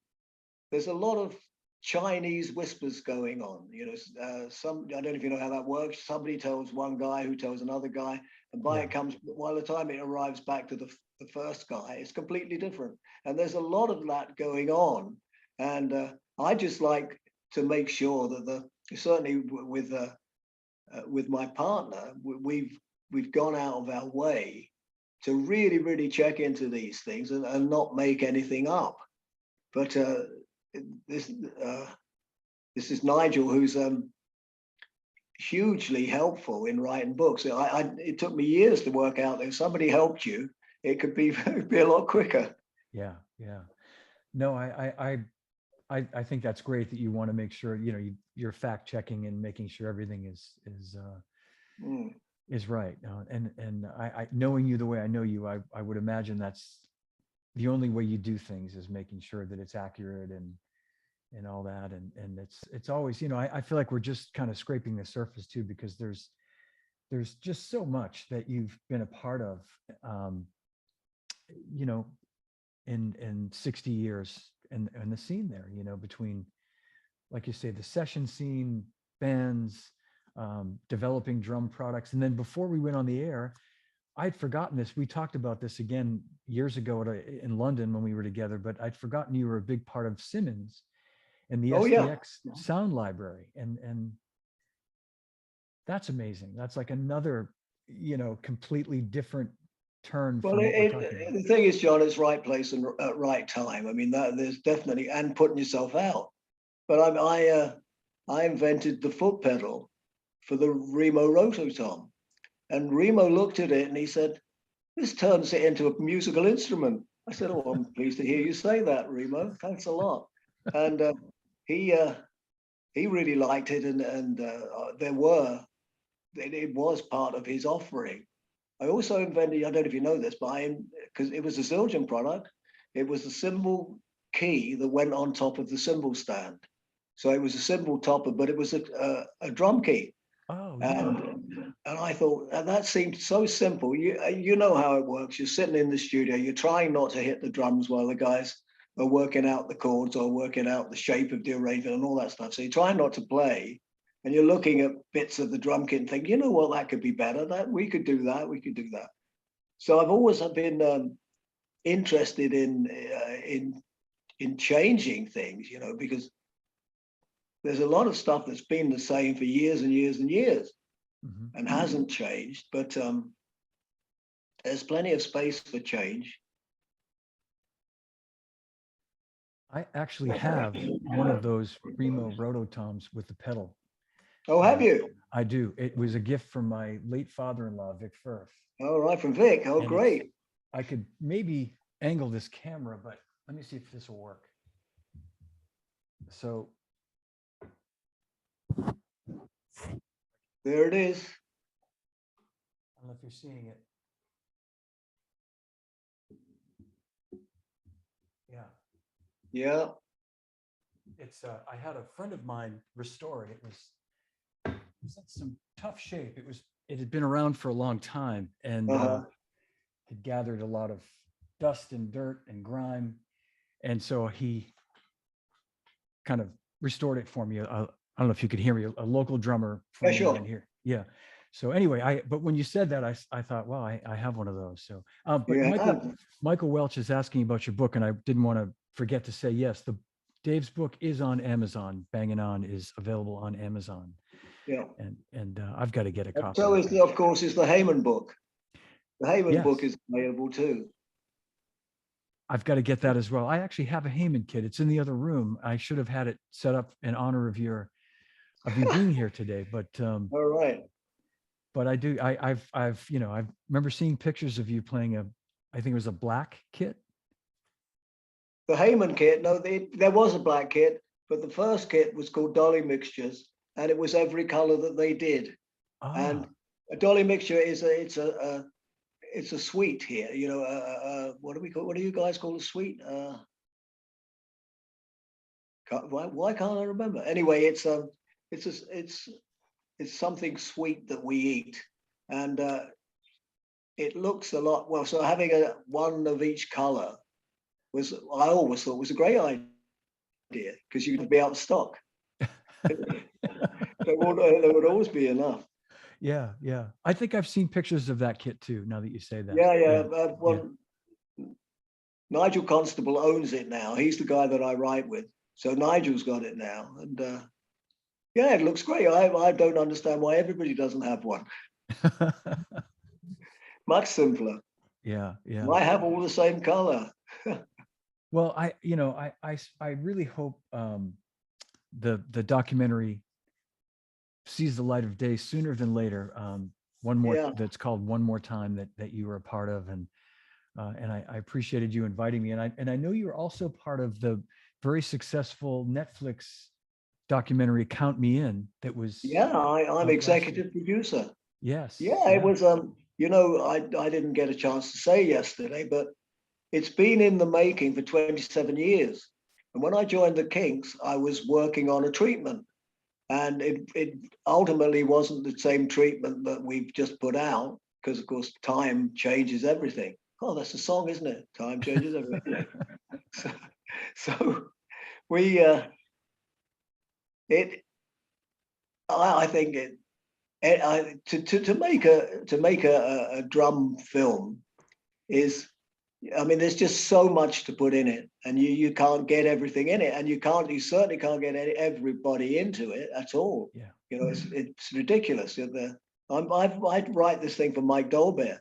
there's a lot of Chinese whispers going on. You know, I don't know if you know how that works. Somebody tells one guy who tells another guy, and by the time it arrives back to the first guy, it's completely different. And there's a lot of that going on. And I just like to make sure that certainly with my partner, we've we've gone out of our way to really, really check into these things and not make anything up. But this is Nigel, who's hugely helpful in writing books. It took me years to work out that if somebody helped you, it could be be a lot quicker. Yeah, yeah. No, I think that's great that you want to make sure, you know, you're fact checking and making sure everything is right. And I knowing you the way I know you, I would imagine that's the only way you do things, is making sure that it's accurate and all that. And it's always, you know, I feel like we're just kind of scraping the surface too, because there's just so much that you've been a part of, you know, in 60 years and the scene there, you know, between, like you say, the session scene, bands, developing drum products. And then before we went on the air, I'd forgotten this. We talked about this again years ago in London when we were together, but I'd forgotten you were a big part of Simmons and the SDX sound library. And that's amazing. That's like another, you know, completely different turn. Well, the thing is, John, it's right place and right time. I mean, there's definitely, and putting yourself out. But I invented the foot pedal for the Remo Rototom. And Remo looked at it and he said, "This turns it into a musical instrument." I said, "Oh, I'm pleased to hear you say that, Remo. Thanks a lot." And he really liked it, and it was part of his offering. I also invented, I don't know if you know this, but because it was a Zildjian product, it was the cymbal key that went on top of the cymbal stand. So it was a cymbal topper, but it was a drum key. Oh, yeah. And I thought, and that seemed so simple. You know how it works. You're sitting in the studio, you're trying not to hit the drums while the guys are working out the chords or working out the shape of the arrangement and all that stuff. So you're trying not to play, and you're looking at bits of the drum kit and think, you know what, that could be better. That we could do that. We could do that. So I've always been interested in changing things, you know, because there's a lot of stuff that's been the same for years and years and years and hasn't changed. But there's plenty of space for change. I actually have one of those Remo Rototoms with the pedal. Oh, have you? I do. It was a gift from my late father-in-law, Vic Firth. All right, from Vic. Oh, And great. I could maybe angle this camera, but let me see if this will work. So there it is. I don't know if you're seeing it. Yeah. Yeah. It's I had a friend of mine restore it. It was in some tough shape. It had been around for a long time and had gathered a lot of dust and dirt and grime. And so he kind of restored it for me. I don't know if you could hear me, a local drummer from here. Yeah. So anyway, but when you said that, I thought, well, I have one of those. So, but Michael Welch is asking about your book, and I didn't want to forget to say, yes, Dave's book is on Amazon. Banging On is available on Amazon. Yeah. And I've got to get a copy. So is of course, is the Heyman book. The Heyman book is available too. I've got to get that as well. I actually have a Heyman kit. It's in the other room. I should have had it set up in honor of you being here today. But all right. But I do. I've you know, I remember seeing pictures of you playing I think it was a black kit. The Heyman kit. No, there was a black kit, but the first kit was called Dolly Mixtures, and it was every color that they did. And a Dolly Mixture is it's a suite here. You know, what do you guys call a suite? Why can't I remember? Anyway, it's something sweet that we eat, and it looks a lot well. So having one of each color I always thought was a great idea, because you could be out of stock. there would always be enough. Yeah, yeah. I think I've seen pictures of that kit too, now that you say that. Yeah. Nigel Constable owns it now. He's the guy that I write with. So Nigel's got it now. And yeah, it looks great. I don't understand why everybody doesn't have one. Much simpler. Yeah, yeah. Why have all the same color? Well, I really hope the documentary sees the light of day sooner than later. One more Yeah. that's called One More Time that you were a part of, and I appreciated you inviting me. And I know you were also part of the very successful Netflix documentary Count Me In that was Yeah, I'm out last year. executive producer. Yes, Yeah, it yeah, was I didn't get a chance to say yesterday, but it's been in the making for 27 years. And when I joined the Kinks, I was working on a treatment. And it ultimately wasn't the same treatment that we've just put out, because of course time changes everything. Oh, that's a song, isn't it? Time changes everything. so, so we it I think to make a drum film is, I mean, there's just so much to put in it, and you can't get everything in it, and you certainly can't get everybody into it at all. yeah. You know, it's ridiculous. I write this thing for Mike Dolbear,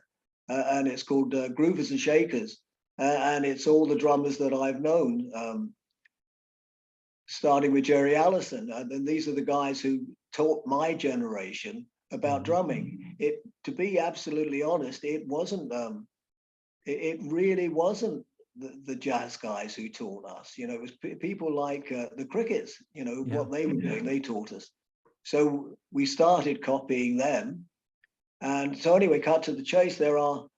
and it's called Groovers and Shakers, and it's all the drummers that I've known, starting with Jerry Allison, and then these are the guys who taught my generation about Mhm. drumming. To be absolutely honest, it wasn't. It really wasn't the jazz guys who taught us. You know, it was people like the Crickets. You know Yeah. what they were doing. They taught us. So we started copying them. And so anyway, cut to the chase. I'm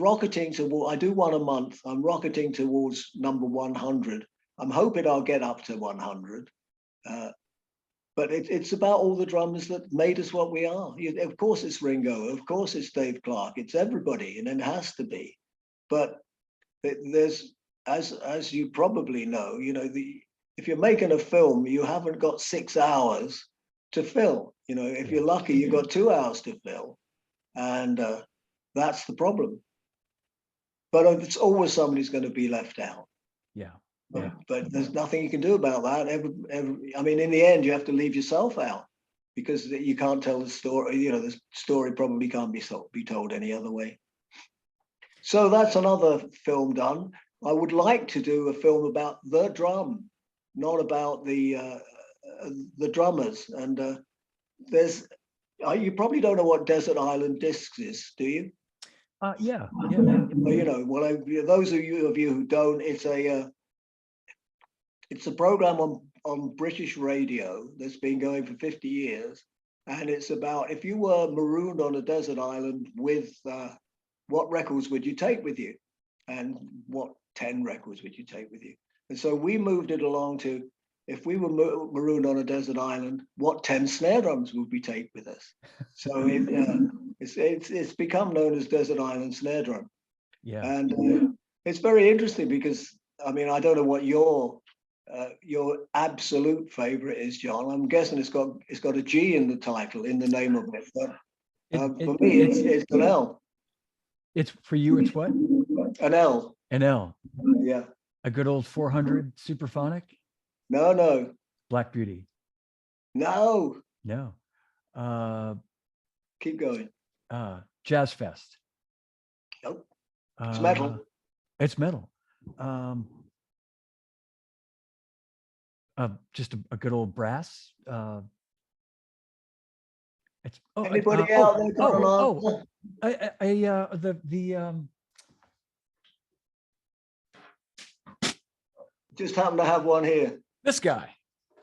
rocketing toward. I do one a month. I'm rocketing towards number 100. I'm hoping I'll get up to 100. Uh, but it's about all the drummers that made us what we are. Of course, it's Ringo. Of course, it's Dave Clark. It's everybody, and it has to be. But there's, as you probably know, if you're making a film, you haven't got 6 hours to fill. You know, if Yeah. you're lucky, you've got 2 hours to fill, and that's the problem. But it's always somebody's going to be left out. Yeah. But, Yeah. but there's nothing you can do about that. I mean, in the end, you have to leave yourself out, because you can't tell the story. You know, the story probably can't be told any other way. So that's another film done. I would like to do a film about the drum, not about the drummers. And you probably don't know what Desert Island Discs is, do you? Yeah. Yeah. You know, well, those of you who don't, it's a program on British radio that's been going for 50 years. And it's about, if you were marooned on a desert island with, what records would you take with you? And what 10 records would you take with you? And so we moved it along to, if we were marooned on a desert island, what 10 snare drums would we take with us? So it's become known as Desert Island Snare Drum. Yeah. And it's very interesting because, I mean, I don't know what your absolute favorite is, John. I'm guessing it's got a G in the title, in the name of it. But for me, it's an L. It's for you. It's what? An L. An L. Yeah. A good old 400 Superphonic. No. Black Beauty. No. No. Keep going. Jazz Fest. Nope. It's metal. It's metal. Just a good old brass. It's Anybody out there got an answer? Just happen to have one here. This guy.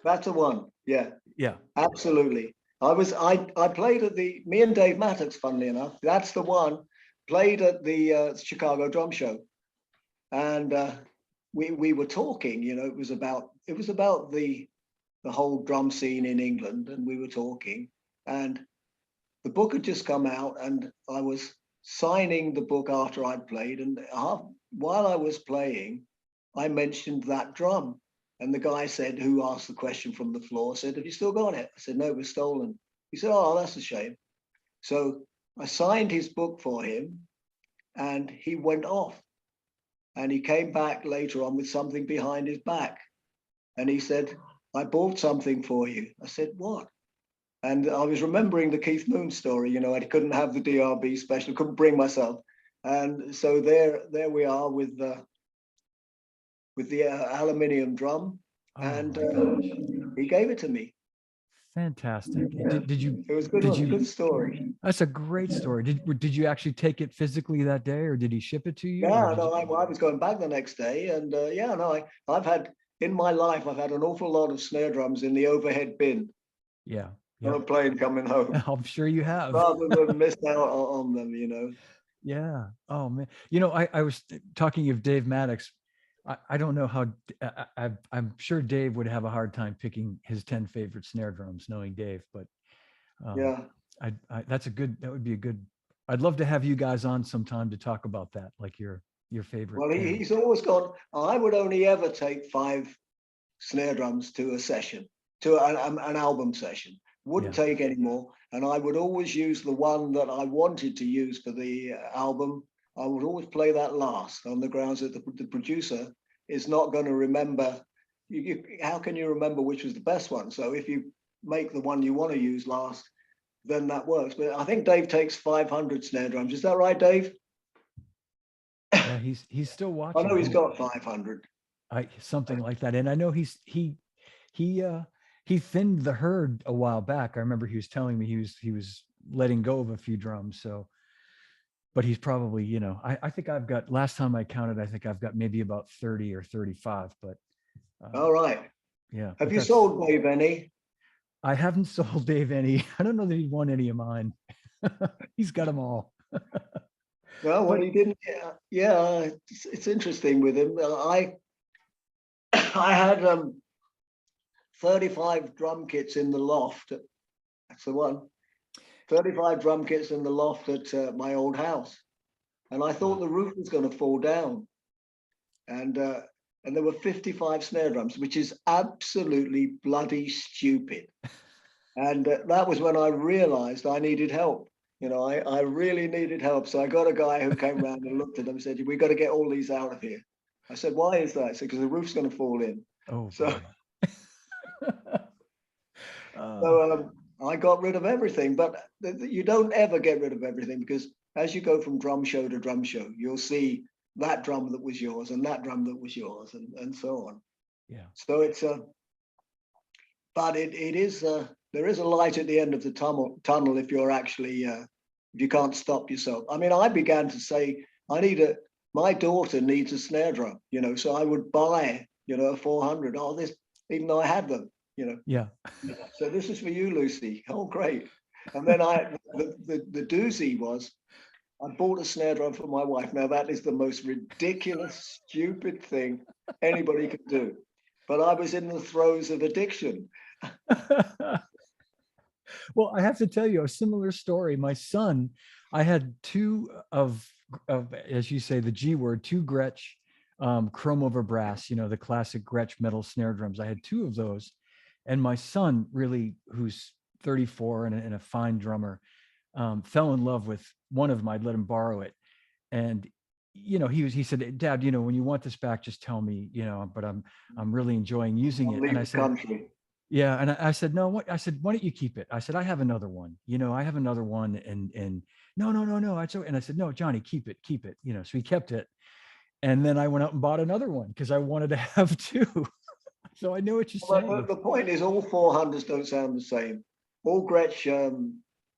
That's the one. Yeah. Yeah. Absolutely. I played at me and Dave Mattox, funnily enough, that's the one, played at the Chicago Drum Show. And we were talking, you know, it was about the whole drum scene in England, and we were talking, and the book had just come out, and I was signing the book after I'd played, and while I was playing, I mentioned that drum. And the guy said, who asked the question from the floor, said, "Have you still got it?" I said, "No, it was stolen." He said, "Oh, that's a shame." So I signed his book for him, and he went off. And he came back later on with something behind his back. And he said, "I bought something for you." I said, "What?" And I was remembering the Keith Moon story. You know, I couldn't have the DRB special, couldn't bring myself, and so there we are with the aluminium drum, Oh and my gosh. he gave it to me. Fantastic. Yeah, it was Did you, good story. that's a great story. Did you actually take it physically that day, or did he ship it to you, or Yeah, did you? no, I was going back the next day, and yeah, no, I've had in my life, I've had an awful lot of snare drums in the overhead bin Yeah. on Yep. a plane coming home, I'm sure you have. rather than miss out on them, you know. Yeah. Oh man. I was talking of Dave Maddox. I don't know how I'm sure Dave would have a hard time picking his 10 favorite snare drums, knowing Dave, but um, Yeah. that would be a good, I'd love to have you guys on sometime to talk about that, like your favorite Well, 10. he's always gone. I would only ever take 5 snare drums to a session, to an album session. Wouldn't Yeah. take any more, and I would always use the one that I wanted to use for the album. I would always play that last on the grounds that the producer is not going to remember. How can you remember which was the best one? So if you make the one you want to use last, then that works. But I think Dave takes 500 snare drums. Is that right, Dave? Yeah. He's still I watching. know he's got 500. Something like that. And I know he he thinned the herd a while back. I remember he was telling me he was letting go of a few drums. So, but he's probably, I think I've got, last time I counted, I think I've got maybe about 30 or 35, but All right. yeah, Have but you sold Dave any? I haven't sold Dave any. I don't know that he won any of mine. He's got them all. No, well, But he didn't. Yeah, yeah, it's interesting with him. I had 35 drum kits in the loft. That's the one. 35 drum kits in the loft at my old house, and I thought wow. the roof was going to fall down. And and there were 55 snare drums, which is absolutely bloody stupid. And that was when I realized I needed help. You know, I really needed help. So I got a guy who came around and looked at them and said, "We got to get all these out of here." I said, "Why is that?" I said, "Because the roof's going to fall in." Oh So, boy. uh, I got rid of everything. But you don't ever get rid of everything, because as you go from drum show to drum show, you'll see that drum that was yours and that drum that was yours, and so on. yeah. So it's but it is there is a light at the end of the tunnel if you're actually if you can't stop yourself. I mean, I began to say, my daughter needs a snare drum, you know, so I would buy, you know, a 400. Oh, this, even though I had them, you know. Yeah. So this is for you, Lucy. Oh, great. And then the doozy was, I bought a snare drum for my wife. Now that is the most ridiculous, stupid thing anybody could do. But I was in the throes of addiction. Well, I have to tell you a similar story. My son, I had two of, as you say, the G word, two Gretsch chrome over brass, the classic Gretsch metal snare drums. I had two of those. And my son, really, who's 34 and a fine drummer, fell in love with one of them. I'd let him borrow it. And he said, "Dad, when you want this back, just tell me, but I'm really enjoying using I'll it." And leave I the said, country. yeah. And I said, "No, what?" I said, "Why don't you keep it?" I said, "I have another one, I have another one." And no, no, no, no. And I said, "No, Johnny, keep it, keep it." So he kept it. And then I went out and bought another one because I wanted to have two. So I know what you're But saying. the point is, all 400s don't sound the same. All Gretsch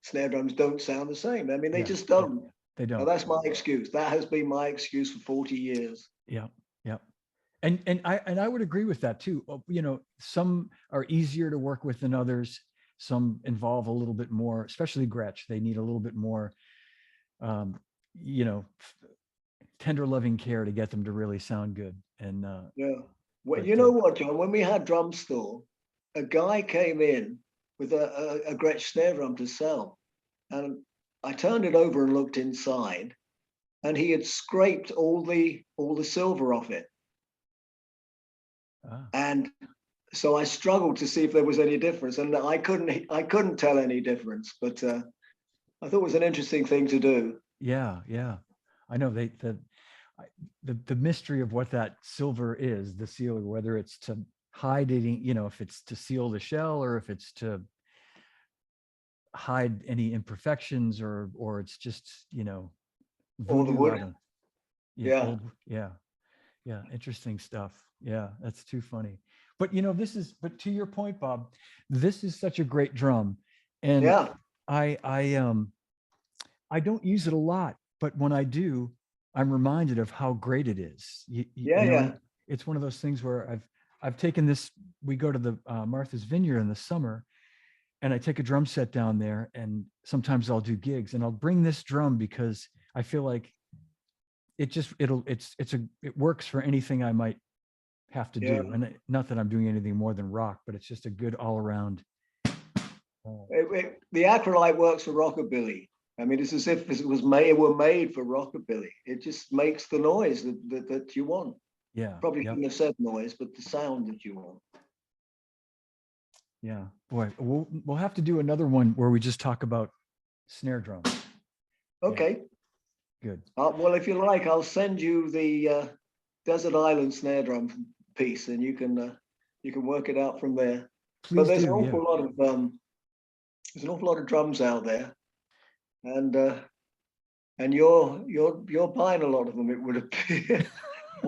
snare drums don't sound the same. I mean, they Yeah, just yeah, don't. they Now, don't. that's my excuse. That has been my excuse for 40 years. Yeah, yeah. And I would agree with that too. Some are easier to work with than others. Some involve a little bit more, especially Gretsch. They need a little bit more, um, you know, tender loving care to get them to really sound good. And Yeah. Well, but you know what, John? When we had Drum Store, a guy came in with a Gretsch snare drum to sell, and I turned it over and looked inside, and he had scraped all the silver off it. ah, And so I struggled to see if there was any difference, and I couldn't tell any difference. But I thought it was an interesting thing to do. yeah, yeah, I know the mystery of what that silver is, the sealer, whether it's to hide it, if it's to seal the shell or if it's to hide any imperfections, or it's just, All the voodoo wood. out of, yeah, Yeah. old, yeah, yeah, interesting stuff. Yeah, that's too funny. But but to your point, Bob, this is such a great drum, and Yeah. I don't use it a lot, but when I do, I'm reminded of how great it is. Yeah. Yeah. And it's one of those things where I've taken this. We go to the Martha's Vineyard in the summer, and I take a drum set down there, and sometimes I'll do gigs, and I'll bring this drum because I feel like it works for anything I might have to Yeah. do. And not that I'm doing anything more than rock, but it's just a good all around. The acrylite works for rockabilly. I mean, it's as if it were made for rockabilly. It just makes the noise that you want. Yeah. Probably Yep. shouldn't have said noise, but the sound that you want. Yeah, boy, we'll have to do another one where we just talk about snare drum. Okay. Yeah. Good. Well, if you like, I'll send you the Desert Island snare drum piece, and you can work it out from there. Please But there's do. an awful lot of drums out there, and you're buying a lot of them, it would appear.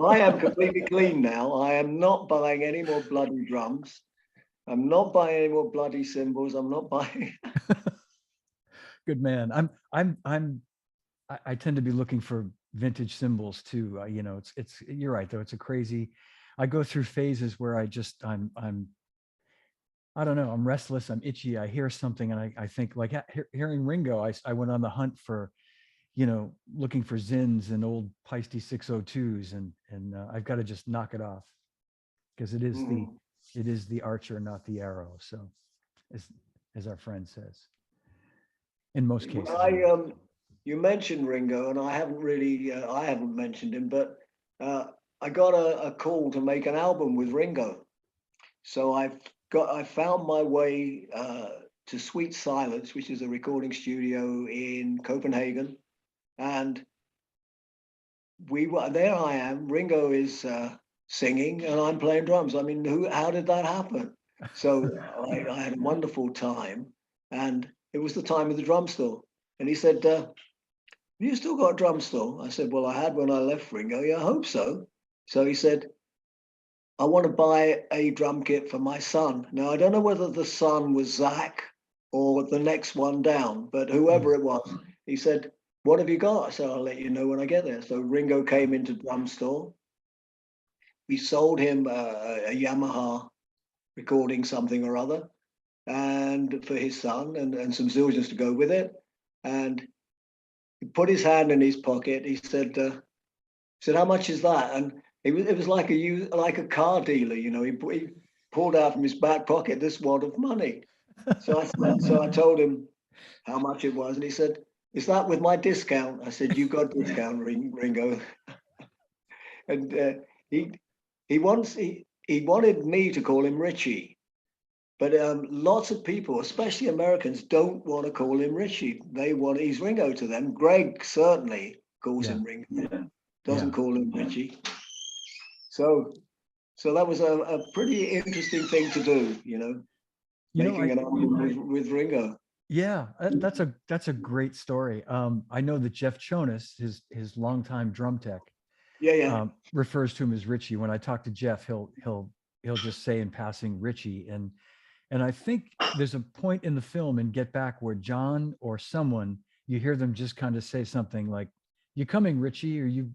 I am completely clean now. I am not buying any more bloody drums. I'm not buying any more bloody cymbals. I'm not buying. Good man. I tend to be looking for vintage cymbals too. It's you're right though. It's a crazy. I go through phases where I don't know. I'm restless. I'm itchy. I hear something and I think like hearing Ringo. I went on the hunt for, looking for Zins and old Peisty 602s, and I've got to just knock it off because it is the archer, not the arrow. So, as our friend says, in most cases. You mentioned Ringo, and I haven't mentioned him, but I got a call to make an album with Ringo. So I found my way to Sweet Silence, which is a recording studio in Copenhagen, and there. I am. Ringo is singing, and I'm playing drums. I mean, how did that happen? So I had a wonderful time, and it was the time of the drum store. And he said, "Have you still got a drum store?" I said, "Well, I had when I left Ringo." "Yeah, I hope so." So he said, "I want to buy a drum kit for my son." Now, I don't know whether the son was Zach or the next one down, but whoever it was, he said, "What have you got?" I said, "I'll let you know when I get there." So Ringo came into drum store. We sold him a Yamaha recording something or other, and for his son, and some Zildjians to go with it. And he put his hand in his pocket. He said, "How much is that?" And it was like a car dealer, He pulled out from his back pocket this wad of money. So I told him how much it was, and he said, "Is that with my discount?" I said, "You got discount, Ringo." And he wanted me to call him Richie, but lots of people, especially Americans, don't want to call him Richie. He's Ringo to them. Greg certainly calls him Ringo, doesn't call him Richie. So that was a pretty interesting thing to do, making an album with Ringo. Yeah, that's a great story. I know that Jeff Jonas, his longtime drum tech, refers to him as Richie. When I talk to Jeff, he'll just say in passing Richie, and I think there's a point in the film in Get Back where John or someone, you hear them just kind of say something like, "You coming, Richie?" Or you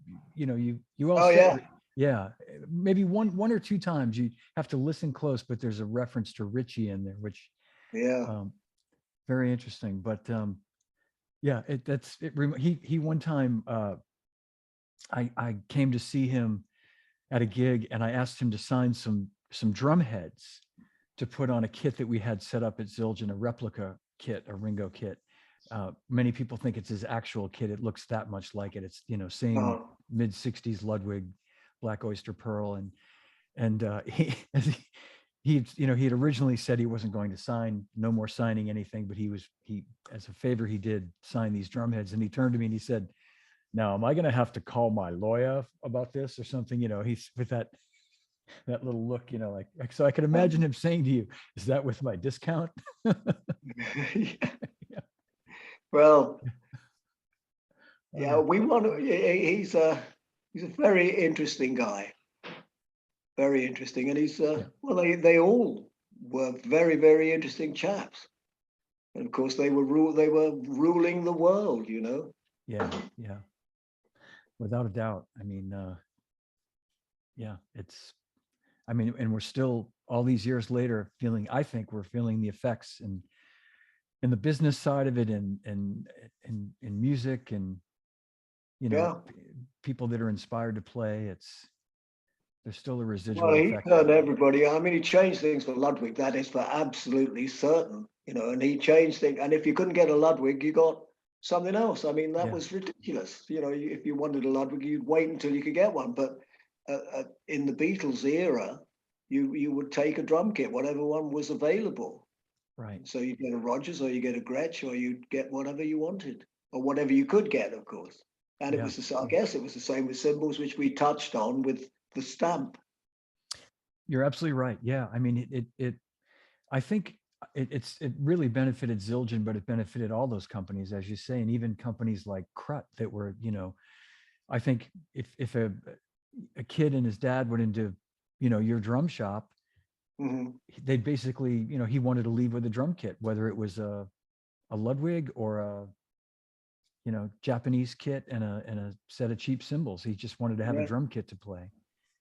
all set. Yeah, maybe one or two times. You have to listen close, but there's a reference to Richie in there, which very interesting. But he one time I came to see him at a gig, and I asked him to sign some drum heads to put on a kit that we had set up at Zildjian, a replica kit, a Ringo kit. Many people think it's his actual kit. It looks that much like it. It's same mid '60s Ludwig, Black Oyster Pearl, and he had originally said he wasn't going to sign, no more signing anything, but he as a favor he did sign these drum heads, and he turned to me and he said, "Now, am I going to have to call my lawyer about this or something?" He's with that little look, so I can imagine him saying to you, "Is that with my discount?" Well, yeah, Uh, we want to. He's a very interesting guy. Very interesting, and he's yeah, well, they all were very very interesting chaps, and of course they were ruling the world, you know. yeah, yeah, without a doubt. I mean, yeah, I mean, and we're still all these years later feeling, I think we're feeling the effects and in the business side of it and in music and, you know, Yeah. people that are inspired to play. There's still a Well, residual he effect of turned it. everybody. I mean, he changed things for Ludwig. That is for absolutely certain, you know. And he changed things. And if you couldn't get a Ludwig, you got something else. I mean, that Yeah. was ridiculous. You know, if you wanted a Ludwig, you'd wait until you could get one. But in the Beatles era, you would take a drum kit, whatever one was available. Right. So you'd get a Rogers, or you get a Gretsch, or you'd get whatever you wanted, or whatever you could get, of course. And it Yeah. was I guess it was the same with cymbals, which we touched on with the stamp. You're absolutely right. Yeah. I mean, I think it really benefited Zildjian, but it benefited all those companies, as you say, and even companies like Crut that were, you know, I think if a kid and his dad went into, you know, your drum shop, Mhm. they basically, you know, he wanted to leave with a drum kit, whether it was a Ludwig or a, you know, Japanese kit and a set of cheap cymbals. He just wanted to have a Yeah. drum kit to play.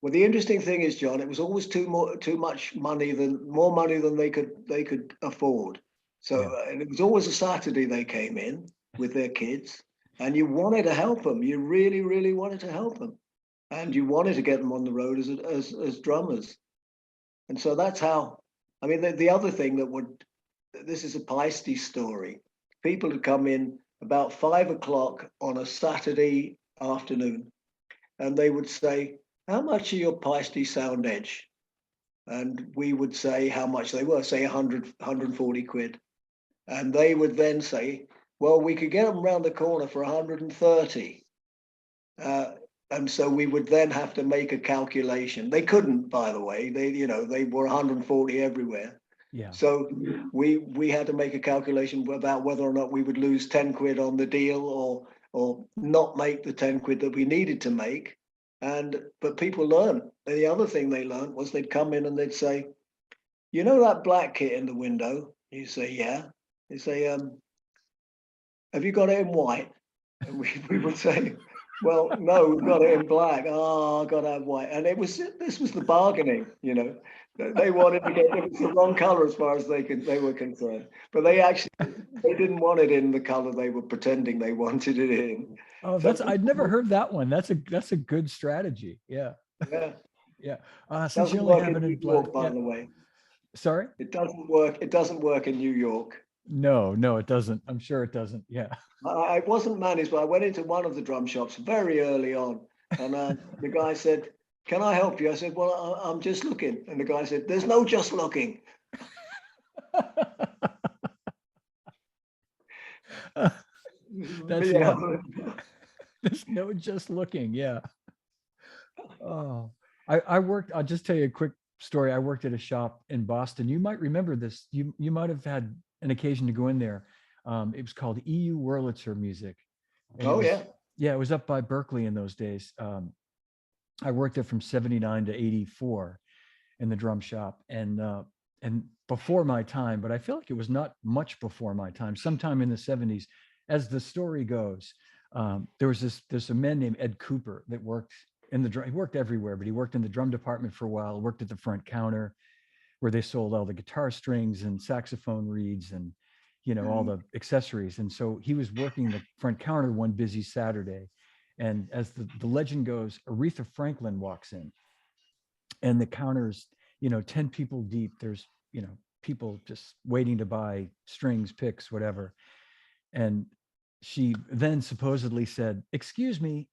Well, the interesting thing is, John, it was always too much money than more money than they could afford. So Yeah. and it was always a Saturday they came in with their kids, and you wanted to help them. You really, really wanted to help them, and you wanted to get them on the road as drummers. And so that's how. I mean, the other thing that would this is a Peisty story. People would come in about 5 o'clock on a Saturday afternoon, and they would say, "How much are your Peisty Sound Edge?" And we would say how much they were, say 140 quid. And they would then say, "Well, we could get them round the corner for 130." Uh, and so we would then have to make a calculation. They couldn't, by the way. They were 140 everywhere. Yeah. So we had to make a calculation about whether or not we would lose 10 quid on the deal or not make the 10 quid that we needed to make. But people learn. And the other thing they learned was they'd come in and they'd say, "You know that black kit in the window?" You say, "Yeah." They say, "Have you got it in white?" And we would say, "Well, no, we've got it in black." "Oh, I got to have white." And this was the bargaining, you know. They wanted to get it was the wrong color as far as they were concerned. But they didn't want it in the color they were pretending they wanted it in. Oh, So I'd never heard that one. That's a good strategy. Yeah. yeah, Yeah. Since you doesn't only work have in it in New black. York, by Yeah. the way. Sorry? It doesn't work. It doesn't work in New York. No, no, it doesn't. I'm sure it doesn't. Yeah. I wasn't managed, but I went into one of the drum shops very early on, and the guy said, "Can I help you?" I said, "Well, I'm just looking." And the guy said, "There's no just looking." That's Yeah. yeah. There's no just looking. Yeah. Oh, I worked. I'll just tell you a quick story. I worked at a shop in Boston. You might remember this. You might have had an occasion to go in there. It was called EU Wurlitzer Music, and it Oh was yeah. yeah, it was up by Berkeley in those days. I worked there from '79 to '84 in the drum shop, and before my time, but I feel like it was not much before my time. Sometime in the '70s, as the story goes, there's a man named Ed Cooper that worked in the drum. He worked everywhere, but he worked in the drum department for a while. Worked at the front counter where they sold all the guitar strings and saxophone reeds and, you know, all Mhm. the accessories. And so he was working the front counter one busy Saturday, and as the legend goes, Aretha Franklin walks in, and the counter's, you know, 10 people deep. There's, you know, people just waiting to buy strings, picks, whatever. And she then supposedly said, excuse me,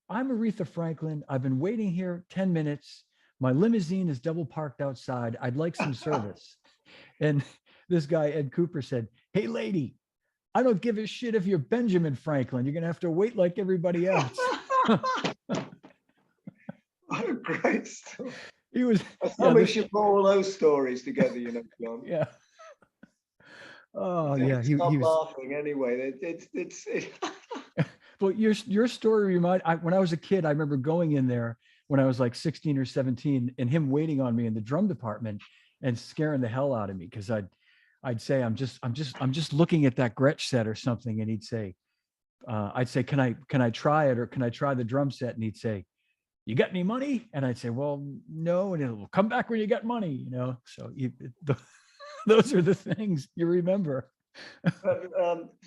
I'm Aretha Franklin. I've been waiting here 10 minutes. My limousine is double parked outside. I'd like some service." And this guy, Ed Cooper, said, "Hey, lady, I don't give a shit if you're Benjamin Franklin. You're going to have to wait like everybody else." What a great story. He was, yeah, Somebody this, should put all those stories together, you know, John. yeah. Oh yeah, Stop he was. laughing anyway. Well, your story when I was a kid, I remember going in there when I was like 16 or 17 and him waiting on me in the drum department and scaring the hell out of me because I'd say I'm just looking at that Gretsch set or something, and he'd say, I'd say, can I try it, or can I try the drum set? And he'd say, you got any money? And I'd say, well, no. And he'll come back when you got money, you know? So those are the things you remember. But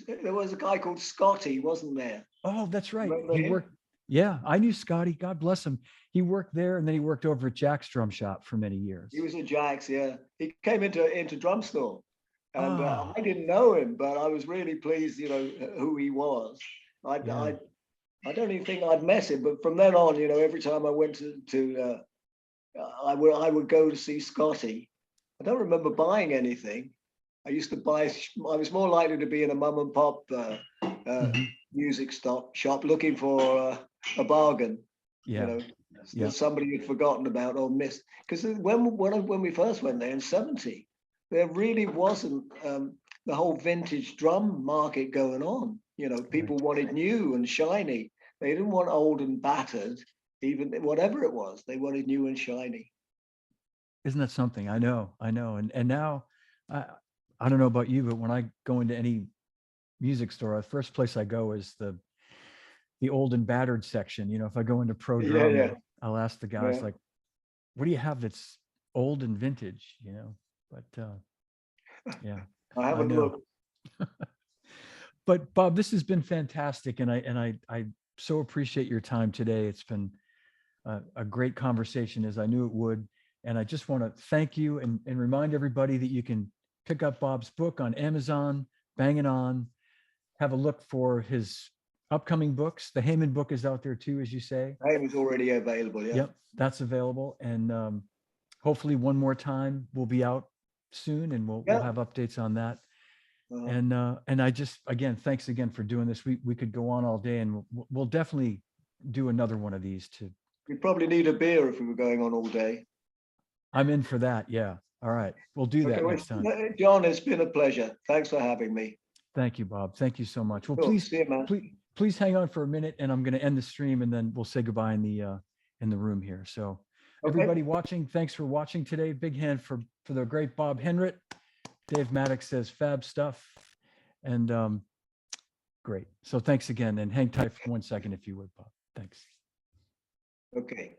there was a guy called Scotty, wasn't there? Oh, that's right. Remember He him? worked. Yeah, I knew Scotty. God bless him. He worked there, and then he worked over at Jack's Drum Shop for many He years. was at Jack's, yeah. He came into drum store, and Oh, I didn't know him, but I was really pleased, who he was. I, yeah. I, I don't even think I'd met him, but from then on, every time I went I would go to see Scotty. I don't remember buying anything. I used to buy. I was more likely to be in a mum and pop Hmm. music shop looking for a bargain. You Yeah. know, that Yeah. somebody had forgotten about or missed. Because when we first went there in '70, there really wasn't the whole vintage drum market going on. People Right. wanted new and shiny. They didn't want old and battered, even whatever it was. They wanted new and shiny. Isn't that something? I know. I know. And now, I I don't know about you, but when I go into any music store, the first place I go is the old and battered section. If I go into pro Yeah, drum, yeah, I'll ask the guys yeah. like, what do you have that's old and vintage? But yeah, I I haven't know. looked. But Bob, this has been fantastic, and I so appreciate your time today. It's been a great conversation, as I knew it would. And I just want to thank you and remind everybody that you can pick up Bob's book on Amazon, Banging On. Have a look for his upcoming books. The Heyman book is out there too, as you say. Name is already available. Yeah. Yep, that's available. And hopefully one more time will be out soon, and we'll Yeah. have updates on that. Uh, And I just, again, thanks again for doing this. We could go on all day, and we'll definitely do another one of these too. we'd probably need a beer if we were going on all day. I'm in for that. Yeah. All right. We'll do Okay, that well, next time. John, it's been a pleasure. Thanks for having me. Thank you, Bob. Thank you so much. Well, Cool. See you, man. please hang on for a minute, and I'm going to end the stream, and then we'll say goodbye in the room here. So Okay. everybody watching, thanks for watching today. Big hand for the great Bob Henrit. Dave Maddox says fab stuff. And great. So thanks again, and hang tight for 1 second if you would, Bob. Thanks. Okay.